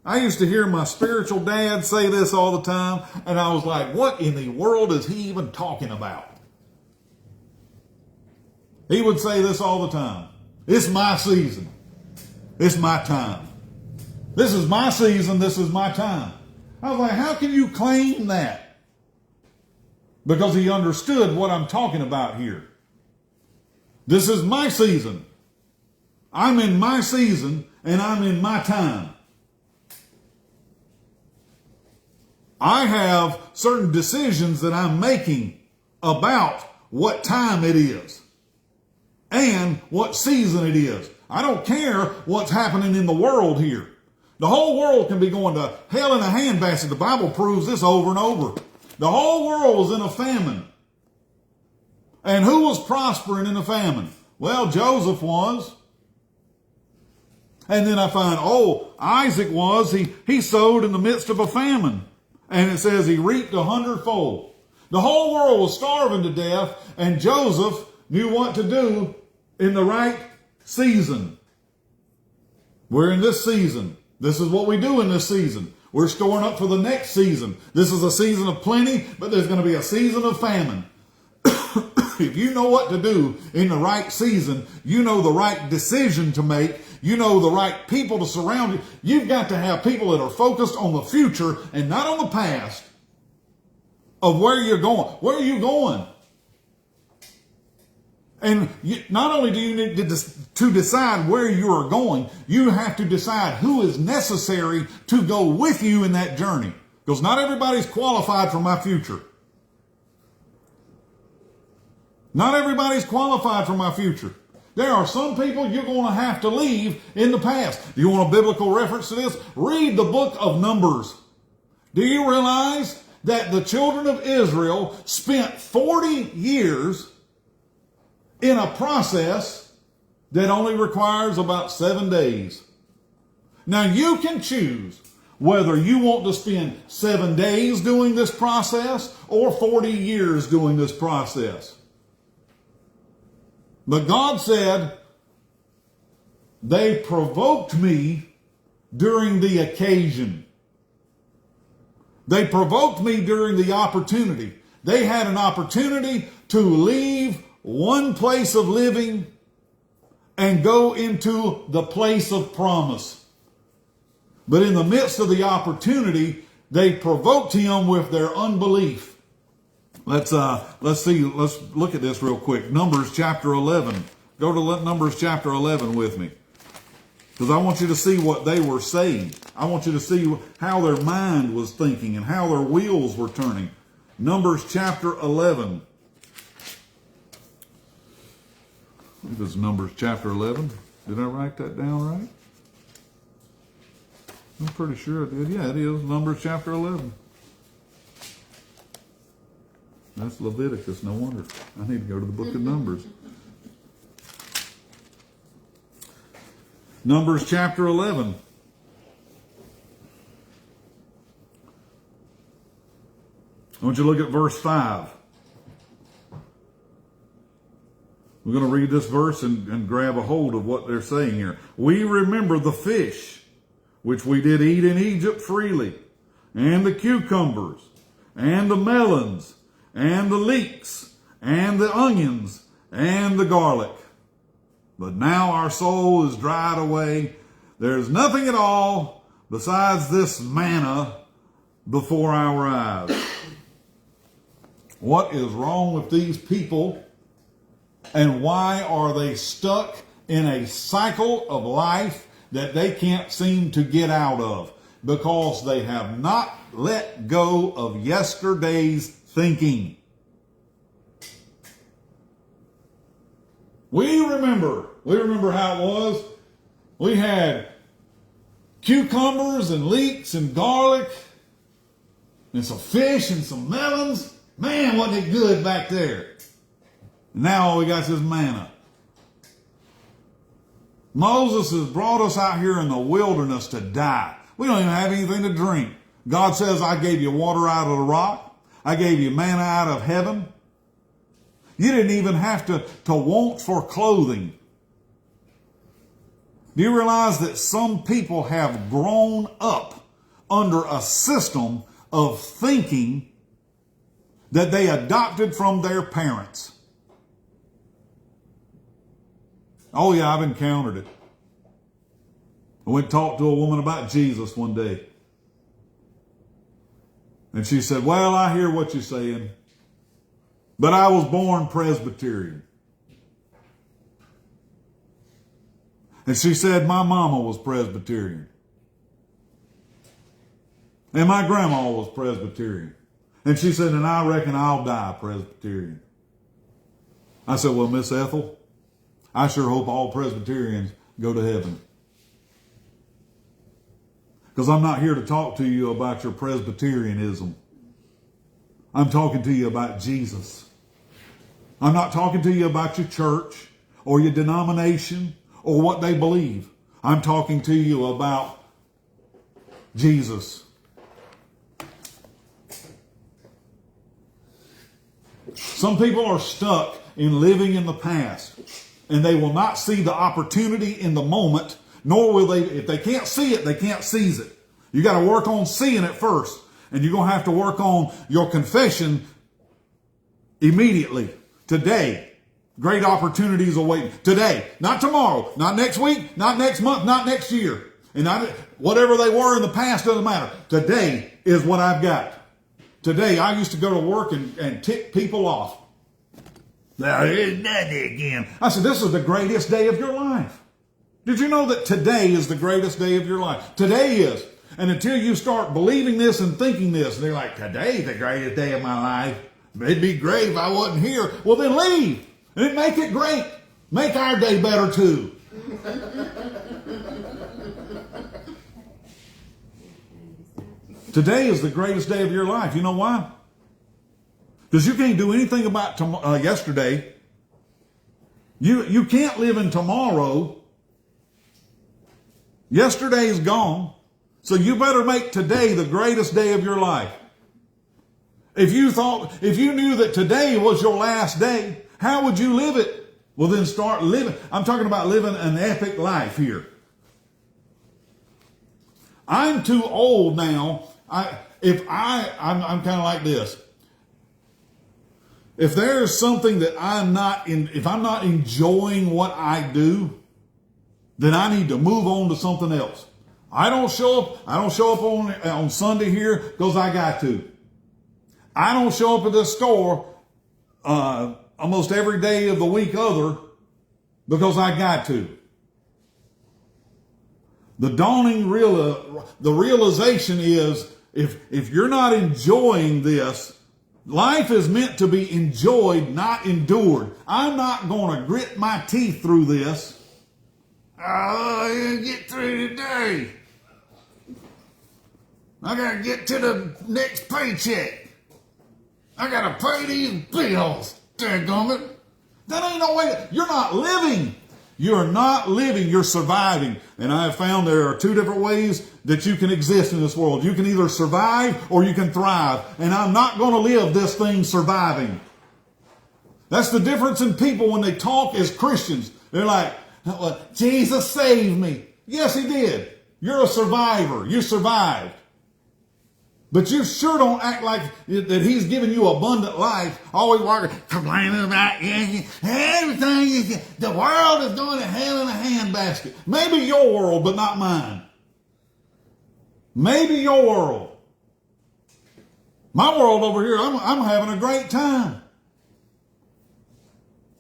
[SPEAKER 1] I used to hear my spiritual dad say this all the time, and I was like, what in the world is he even talking about? He would say this all the time. It's my season. It's my time. This is my season. This is my time. I was like, how can you claim that? Because he understood what I'm talking about here. This is my season. I'm in my season and I'm in my time. I have certain decisions that I'm making about what time it is and what season it is. I don't care what's happening in the world here. The whole world can be going to hell in a handbasket. The Bible proves this over and over. The whole world was in a famine. And who was prospering in the famine? Well, Joseph was. And then I find, Isaac was. He sowed in the midst of a famine. And it says he reaped 100-fold. The whole world was starving to death, and Joseph knew what to do in the right season. We're in this season. This is what we do in this season. We're storing up for the next season. This is a season of plenty, but there's going to be a season of famine. If you know what to do in the right season, you know the right decision to make, you know the right people to surround you. You've got to have people that are focused on the future and not on the past of where you're going. Where are you going? And not only do you need to decide where you are going, you have to decide who is necessary to go with you in that journey. Because not everybody's qualified for my future. Not everybody's qualified for my future. There are some people you're going to have to leave in the past. Do you want a biblical reference to this? Read the book of Numbers. Do you realize that the children of Israel spent 40 years in a process that only requires about 7 days? Now you can choose whether you want to spend 7 days doing this process or 40 years doing this process. But God said, they provoked me during the occasion. They provoked me during the opportunity. They had an opportunity to leave one place of living and go into the place of promise. But in the midst of the opportunity, they provoked him with their unbelief. Let's look at this real quick. Numbers chapter 11. Go to Numbers chapter 11 with me. Because I want you to see what they were saying. I want you to see how their mind was thinking and how their wheels were turning. Numbers chapter 11. I think it's Numbers chapter 11. Did I write that down right? I'm pretty sure I did. Yeah, it is. Numbers chapter 11. That's Leviticus, no wonder. I need to go to the book of Numbers. Numbers chapter 11. I want you to look at verse 5. We're going to read this verse and grab a hold of what they're saying here. We remember the fish, which we did eat in Egypt freely, and the cucumbers, and the melons, and the leeks, and the onions, and the garlic. But now our soul is dried away. There's nothing at all besides this manna before our eyes. What is wrong with these people? And why are they stuck in a cycle of life that they can't seem to get out of? Because they have not let go of yesterday's thinking. We remember how it was. We had cucumbers and leeks and garlic and some fish and some melons. Man, wasn't it good back there? Now all we got is manna. Moses has brought us out here in the wilderness to die. We don't even have anything to drink. God says, I gave you water out of the rock. I gave you manna out of heaven. You didn't even have to want for clothing. Do you realize that some people have grown up under a system of thinking that they adopted from their parents? Oh yeah, I've encountered it. I went and talked to a woman about Jesus one day. And she said, well, I hear what you're saying, but I was born Presbyterian. And she said, my mama was Presbyterian. And my grandma was Presbyterian. And she said, and I reckon I'll die Presbyterian. I said, well, Miss Ethel, I sure hope all Presbyterians go to heaven. Because I'm not here to talk to you about your Presbyterianism. I'm talking to you about Jesus. I'm not talking to you about your church or your denomination or what they believe. I'm talking to you about Jesus. Some people are stuck in living in the past, and they will not see the opportunity in the moment, nor will they, if they can't see it, they can't seize it. You got to work on seeing it first, and you're going to have to work on your confession immediately. Today, great opportunities awaiting. Today, not tomorrow, not next week, not next month, not next year. And whatever they were in the past doesn't matter. Today is what I've got. Today, I used to go to work and tick people off. There is nothing again. I said, this is the greatest day of your life. Did you know that today is the greatest day of your life? Today is. And until you start believing this and thinking this, and they're like, today's the greatest day of my life. It'd be great if I wasn't here. Well, then leave and make it great. Make our day better too. Today is the greatest day of your life. You know why? Because you can't do anything about yesterday. You can't live in tomorrow. Yesterday is gone. So you better make today the greatest day of your life. If you knew that today was your last day, how would you live it? Well, then start living. I'm talking about living an epic life here. I'm too old now. I'm kind of like this. If there's something that if I'm not enjoying what I do, then I need to move on to something else. I don't show up on Sunday here because I got to. I don't show up at this store almost every day of the week because I got to. The realization is if you're not enjoying this, life is meant to be enjoyed, not endured. I'm not going to grit my teeth through this. I get through today. I got to get to the next paycheck. I got to pay these bills. Dadgummit. That ain't no way. You're not living. You're not living. You're surviving. And I have found there are two different ways that you can exist in this world. You can either survive or you can thrive. And I'm not going to live this thing surviving. That's the difference in people when they talk as Christians. They're like, well, Jesus saved me. Yes, he did. You're a survivor. You survived. But you sure don't act like that he's giving you abundant life. Always complaining about everything. The world is going to hell in a handbasket. Maybe your world, but not mine. Maybe your world. My world over here, I'm having a great time.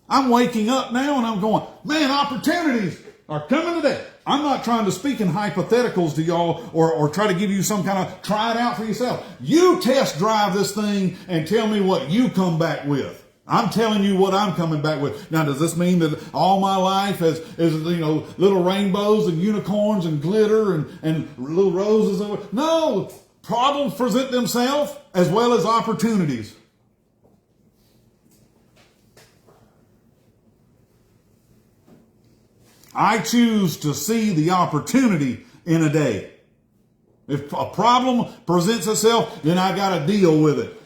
[SPEAKER 1] I'm waking up now and I'm going, man, opportunities are coming today. I'm not trying to speak in hypotheticals to y'all or try to give you some kind of try it out for yourself. You test drive this thing and tell me what you come back with. I'm telling you what I'm coming back with. Now, does this mean that all my life is little rainbows and unicorns and glitter and little roses? No, problems present themselves as well as opportunities. I choose to see the opportunity in a day. If a problem presents itself, then I got to deal with it.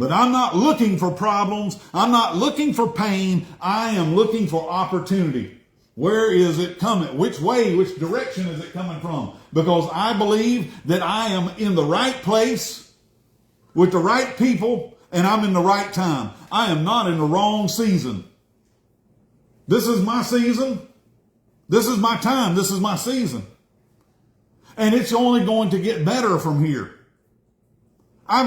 [SPEAKER 1] But I'm not looking for problems. I'm not looking for pain. I am looking for opportunity. Where is it coming? Which way, which direction is it coming from? Because I believe that I am in the right place with the right people and I'm in the right time. I am not in the wrong season. This is my season. This is my time. This is my season. And it's only going to get better from here. I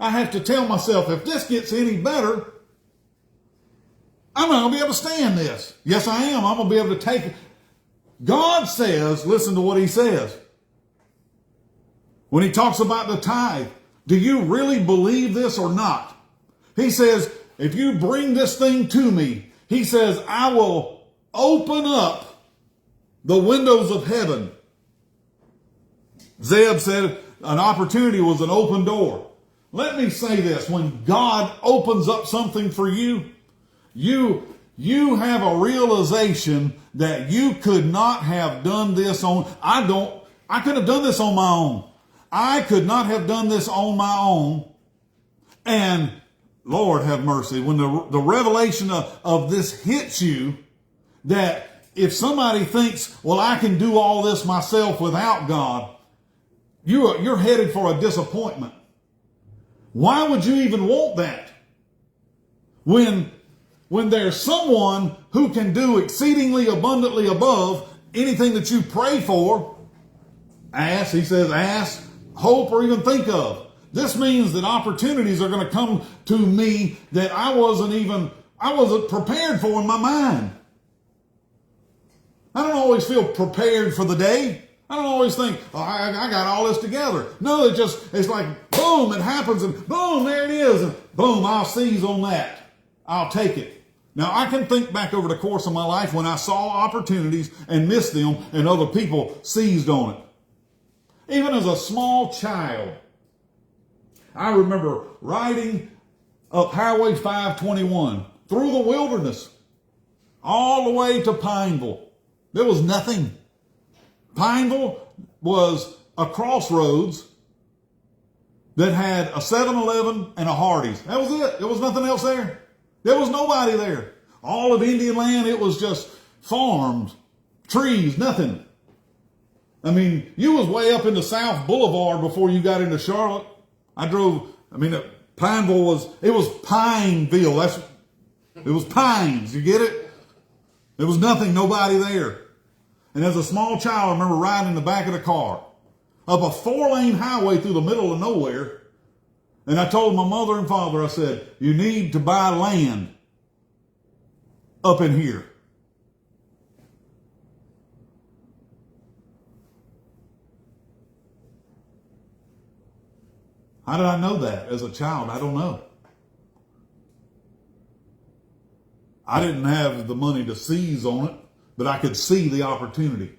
[SPEAKER 1] have to tell myself, if this gets any better, I'm not going to be able to stand this. Yes, I am. I'm going to be able to take it. God says, listen to what he says. When he talks about the tithe, do you really believe this or not? He says, if you bring this thing to me, he says, I will open up the windows of heaven. Zeb said an opportunity was an open door. Let me say this. When God opens up something for you, you have a realization that you could not have done this on. I could have done this on my own. I could not have done this on my own. And Lord have mercy, when the revelation of this hits you, that if somebody thinks, well, I can do all this myself without God, you're headed for a disappointment. Why would you even want that? When there's someone who can do exceedingly abundantly above anything that you pray for, he says, ask, hope, or even think of. This means that opportunities are going to come to me that I wasn't prepared for in my mind. I don't always feel prepared for the day. I don't always think, oh, I got all this together. No, it's like, boom, it happens, and boom, there it is, and boom, I'll seize on that. I'll take it. Now, I can think back over the course of my life when I saw opportunities and missed them, and other people seized on it. Even as a small child, I remember riding up Highway 521 through the wilderness, all the way to Pineville. There was nothing. Pineville was a crossroads that had a 7-Eleven and a Hardee's. That was it. There was nothing else there. There was nobody there. All of Indian land, it was just farms, trees, nothing. I mean, you was way up into South Boulevard before you got into Charlotte. Pineville was Pineville. It was pines, you get it? There was nothing, nobody there. And as a small child, I remember riding in the back of the car up a 4-lane highway through the middle of nowhere. And I told my mother and father, I said, you need to buy land up in here. How did I know that as a child? I don't know. I didn't have the money to seize on it, but I could see the opportunity.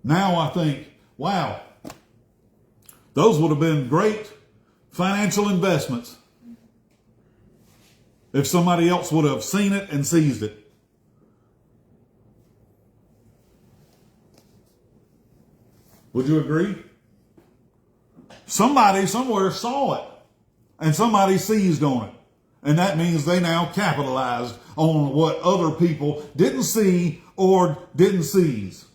[SPEAKER 1] Now I think, wow, those would have been great financial investments if somebody else would have seen it and seized it. Would you agree? Somebody somewhere saw it and somebody seized on it. And that means they now capitalized on what other people didn't see or didn't seize.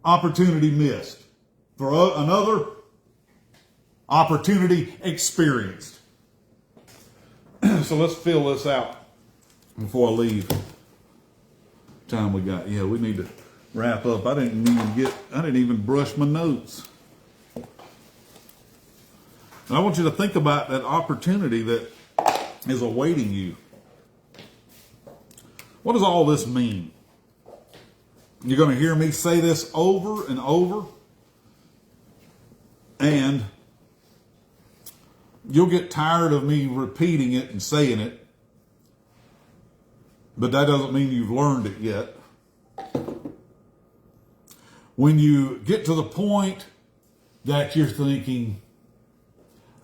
[SPEAKER 1] Opportunity missed. For another, opportunity experienced. So let's fill this out before I leave. Time we got. Yeah, we need to wrap up. I didn't even brush my notes. And I want you to think about that opportunity that is awaiting you. What does all this mean? You're going to hear me say this over and over, and you'll get tired of me repeating it and saying it, but that doesn't mean you've learned it yet. When you get to the point that you're thinking,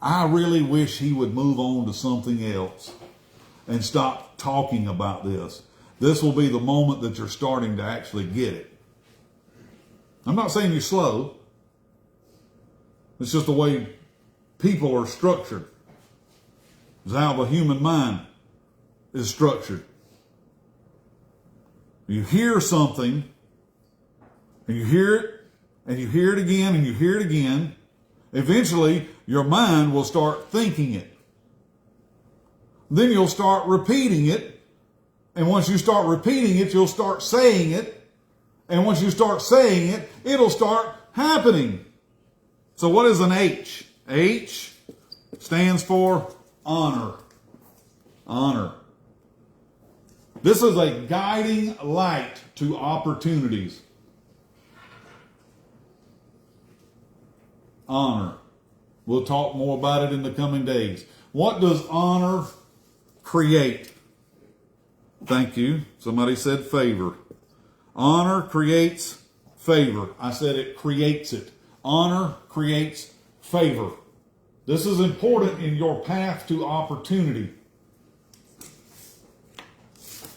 [SPEAKER 1] I really wish he would move on to something else and stop talking about this, this will be the moment that you're starting to actually get it. I'm not saying you're slow. It's just the way people are structured. It's how the human mind is structured. You hear something, and you hear it, and you hear it again, and you hear it again. Eventually, your mind will start thinking it. Then you'll start repeating it. And once you start repeating it, you'll start saying it. And once you start saying it, it'll start happening. So what is an H? H stands for honor. Honor. This is a guiding light to opportunities. Honor. We'll talk more about it in the coming days. What does honor create? Thank you. Somebody said favor. Honor creates favor. I said it creates it. Honor creates favor. This is important in your path to opportunity.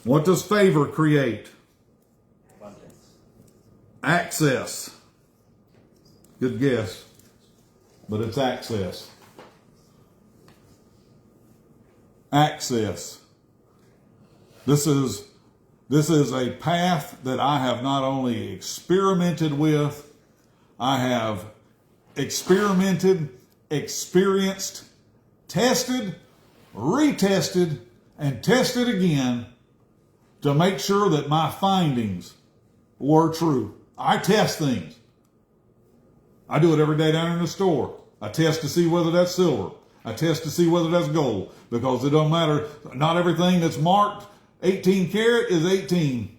[SPEAKER 1] What does favor create?
[SPEAKER 3] Abundance.
[SPEAKER 1] Access. Good guess. But it's access. Access. This is a path that I have not only experimented with, I have experimented, experienced, tested, retested, and tested again to make sure that my findings were true. I test things. I do it every day down in the store. I test to see whether that's silver. I test to see whether that's gold, because it don't matter. Not everything that's marked 18 karat is 18.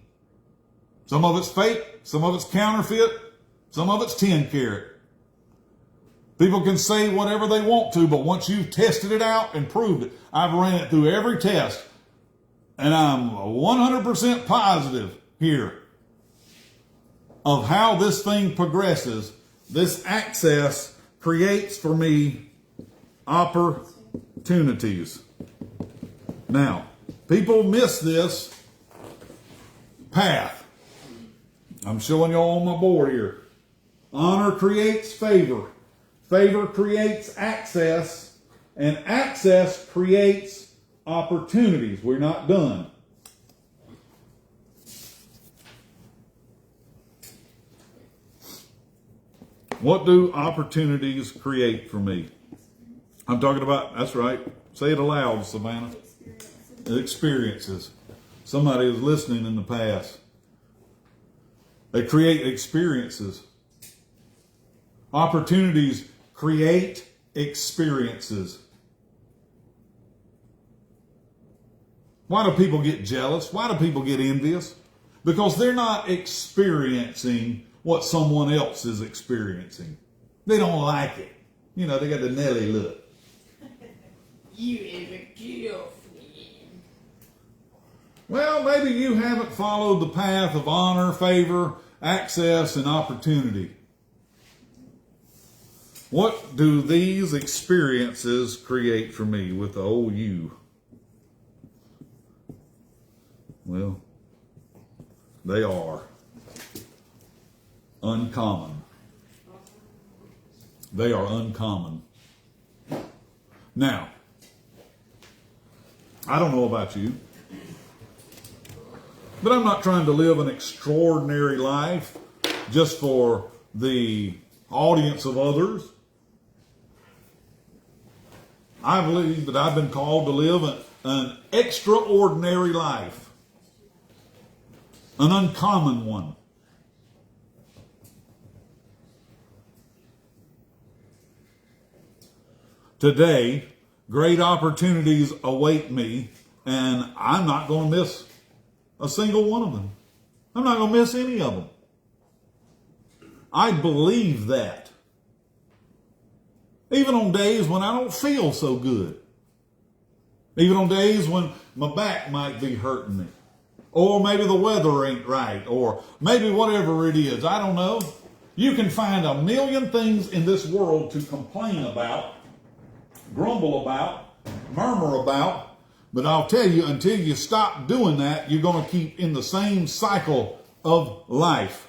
[SPEAKER 1] Some of it's fake, some of it's counterfeit, some of it's 10 karat. People can say whatever they want to, but once you've tested it out and proved it, I've ran it through every test, and I'm 100% positive here of how this thing progresses. This access creates for me opportunities. Now, people miss this path. I'm showing you all on my board here. Honor creates favor. Favor creates access. And access creates opportunities. We're not done. What do opportunities create for me? I'm talking about, that's right. Say it aloud, Savannah. Experiences. Somebody was listening in the past. They create experiences. Opportunities create experiences. Why do people get jealous? Why do people get envious? Because they're not experiencing what someone else is experiencing. They don't like it. You know, they got the Nelly look.
[SPEAKER 2] You is a girlfriend.
[SPEAKER 1] Well, maybe you haven't followed the path of honor, favor, access, and opportunity. What do these experiences create for me with the old you? Well, they are uncommon. They are uncommon. Now, I don't know about you, but I'm not trying to live an extraordinary life just for the audience of others. I believe that I've been called to live an extraordinary life, an uncommon one. Today, great opportunities await me, and I'm not going to miss a single one of them. I'm not going to miss any of them. I believe that. Even on days when I don't feel so good. Even on days when my back might be hurting me. Or maybe the weather ain't right. Or maybe whatever it is. I don't know. You can find a million things in this world to complain about, grumble about, murmur about. But I'll tell you, until you stop doing that, you're going to keep in the same cycle of life.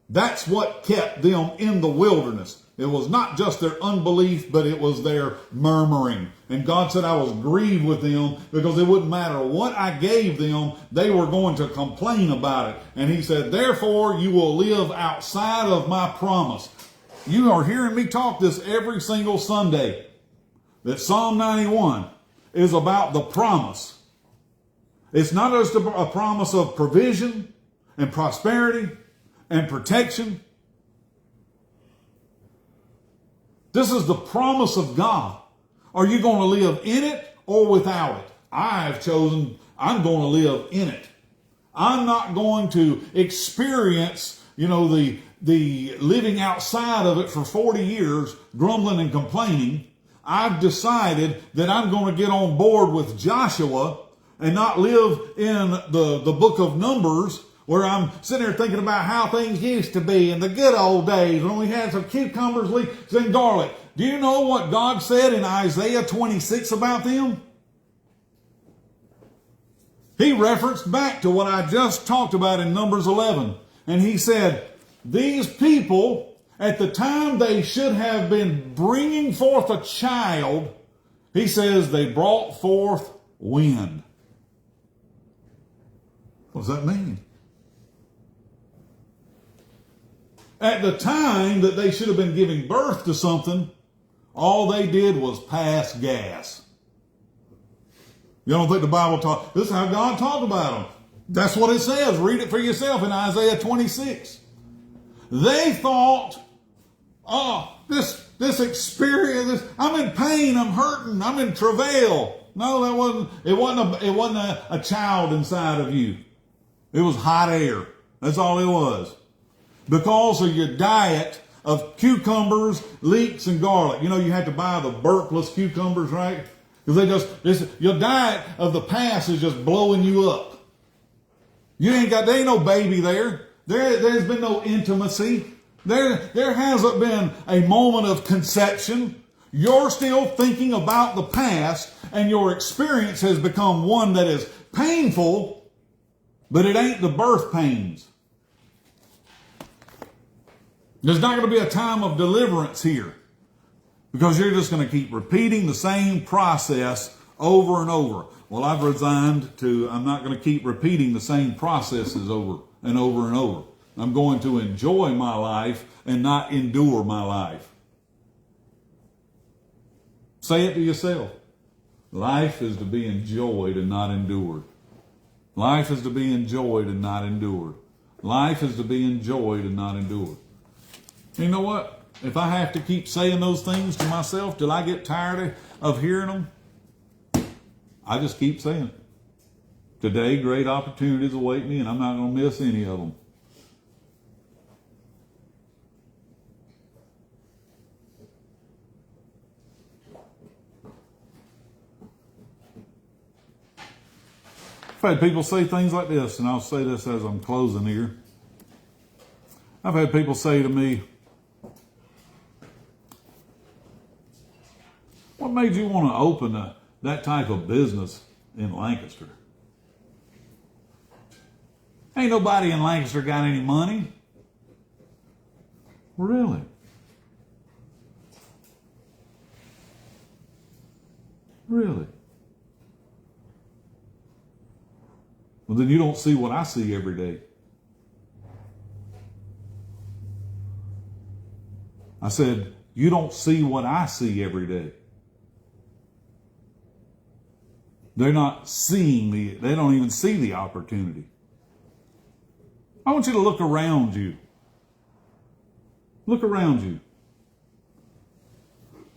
[SPEAKER 1] That's what kept them in the wilderness. It was not just their unbelief, but it was their murmuring. And God said I was grieved with them because it wouldn't matter what I gave them, they were going to complain about it. And he said, therefore you will live outside of my promise. You are hearing me talk this every single Sunday, that Psalm 91 is about the promise. It's not just a promise of provision and prosperity and protection. This is the promise of God. Are you going to live in it or without it? I've chosen, I'm going to live in it. I'm not going to experience, the living outside of it for 40 years, grumbling and complaining. I've decided that I'm going to get on board with Joshua and not live in the book of Numbers, where I'm sitting there thinking about how things used to be in the good old days when we had some cucumbers, leeks, and garlic. Do you know what God said in Isaiah 26 about them? He referenced back to what I just talked about in Numbers 11. And he said, these people, at the time they should have been bringing forth a child, he says they brought forth wind. What does that mean? At the time that they should have been giving birth to something, all they did was pass gas. You don't think the Bible taught? This is how God talked about them. That's what it says. Read it for yourself in Isaiah 26. They thought, this experience, I'm in pain, I'm hurting, I'm in travail. No, it wasn't a child inside of you. It was hot air. That's all it was. Because of your diet of cucumbers, leeks, and garlic. You know, you had to buy the burpless cucumbers, right? Because your diet of the past is just blowing you up. There ain't no baby there. There's been no intimacy. There hasn't been a moment of conception. You're still thinking about the past, and your experience has become one that is painful, but it ain't the birth pains. There's not going to be a time of deliverance here, because you're just going to keep repeating the same process over and over. Well, I've resigned to, I'm not going to keep repeating the same processes over and over and over. I'm going to enjoy my life and not endure my life. Say it to yourself. Life is to be enjoyed and not endured. Life is to be enjoyed and not endured. Life is to be enjoyed and not endured. You know what? If I have to keep saying those things to myself till I get tired of hearing them, I just keep saying it. Today, great opportunities await me, and I'm not going to miss any of them. I've had people say things like this, and I'll say this as I'm closing here. I've had people say to me, what made you want to open that type of business in Lancaster? Ain't nobody in Lancaster got any money. Really? Really? Well, then you don't see what I see every day. I said, you don't see what I see every day. They're not seeing they don't even see the opportunity. I want you to look around you. Look around you.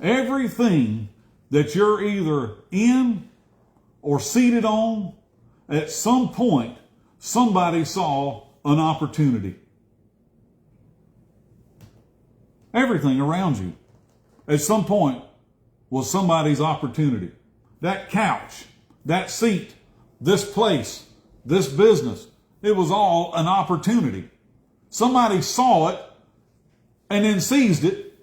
[SPEAKER 1] Everything that you're either in or seated on, at some point, somebody saw an opportunity. Everything around you, at some point, was somebody's opportunity. That couch, that seat, this place, this business, it was all an opportunity. Somebody saw it and then seized it.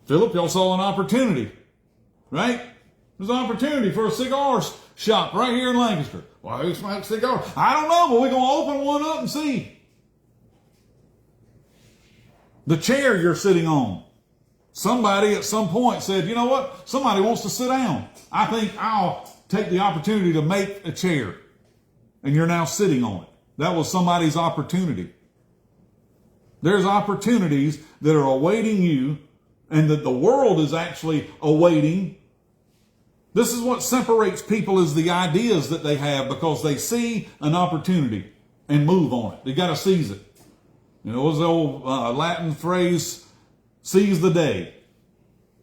[SPEAKER 1] Philip, y'all saw an opportunity, right? There's an opportunity for a cigar shop right here in Lancaster. Well, who smokes cigars? I don't know, but we're going to open one up and see. The chair you're sitting on. Somebody at some point said, you know what? Somebody wants to sit down. I think I'll take the opportunity to make a chair. And you're now sitting on it. That was somebody's opportunity. There's opportunities that are awaiting you and that the world is actually awaiting. This is what separates people, is the ideas that they have, because they see an opportunity and move on it. They got to seize it. You know, what's the old Latin phrase, seize the day.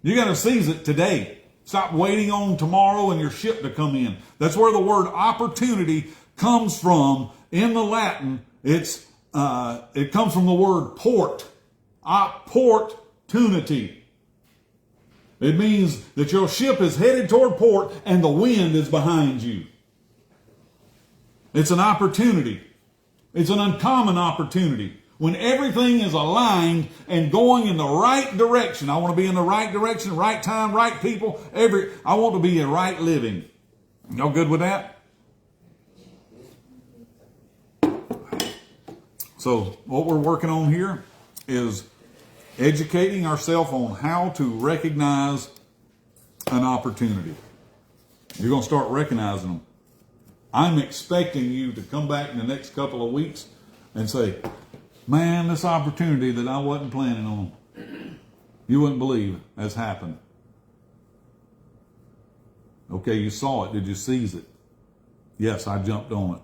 [SPEAKER 1] You got to seize it today. Stop waiting on tomorrow and your ship to come in. That's where the word opportunity comes from. In the Latin, it comes from the word port. Opportunity. It means that your ship is headed toward port and the wind is behind you. It's an opportunity. It's an uncommon opportunity. When everything is aligned and going in the right direction. I want to be in the right direction, right time, right people. I want to be in right living. Y'all good with that? So what we're working on here is educating ourselves on how to recognize an opportunity. You're going to start recognizing them. I'm expecting you to come back in the next couple of weeks and say, man, this opportunity that I wasn't planning on, you wouldn't believe has happened. Okay, you saw it. Did you seize it? Yes, I jumped on it.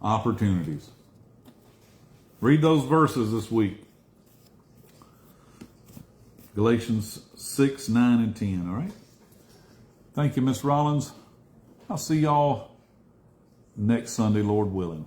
[SPEAKER 1] Opportunities. Read those verses this week. Galatians 6, 9, and 10, all right? Thank you, Miss Rollins. I'll see y'all next Sunday, Lord willing.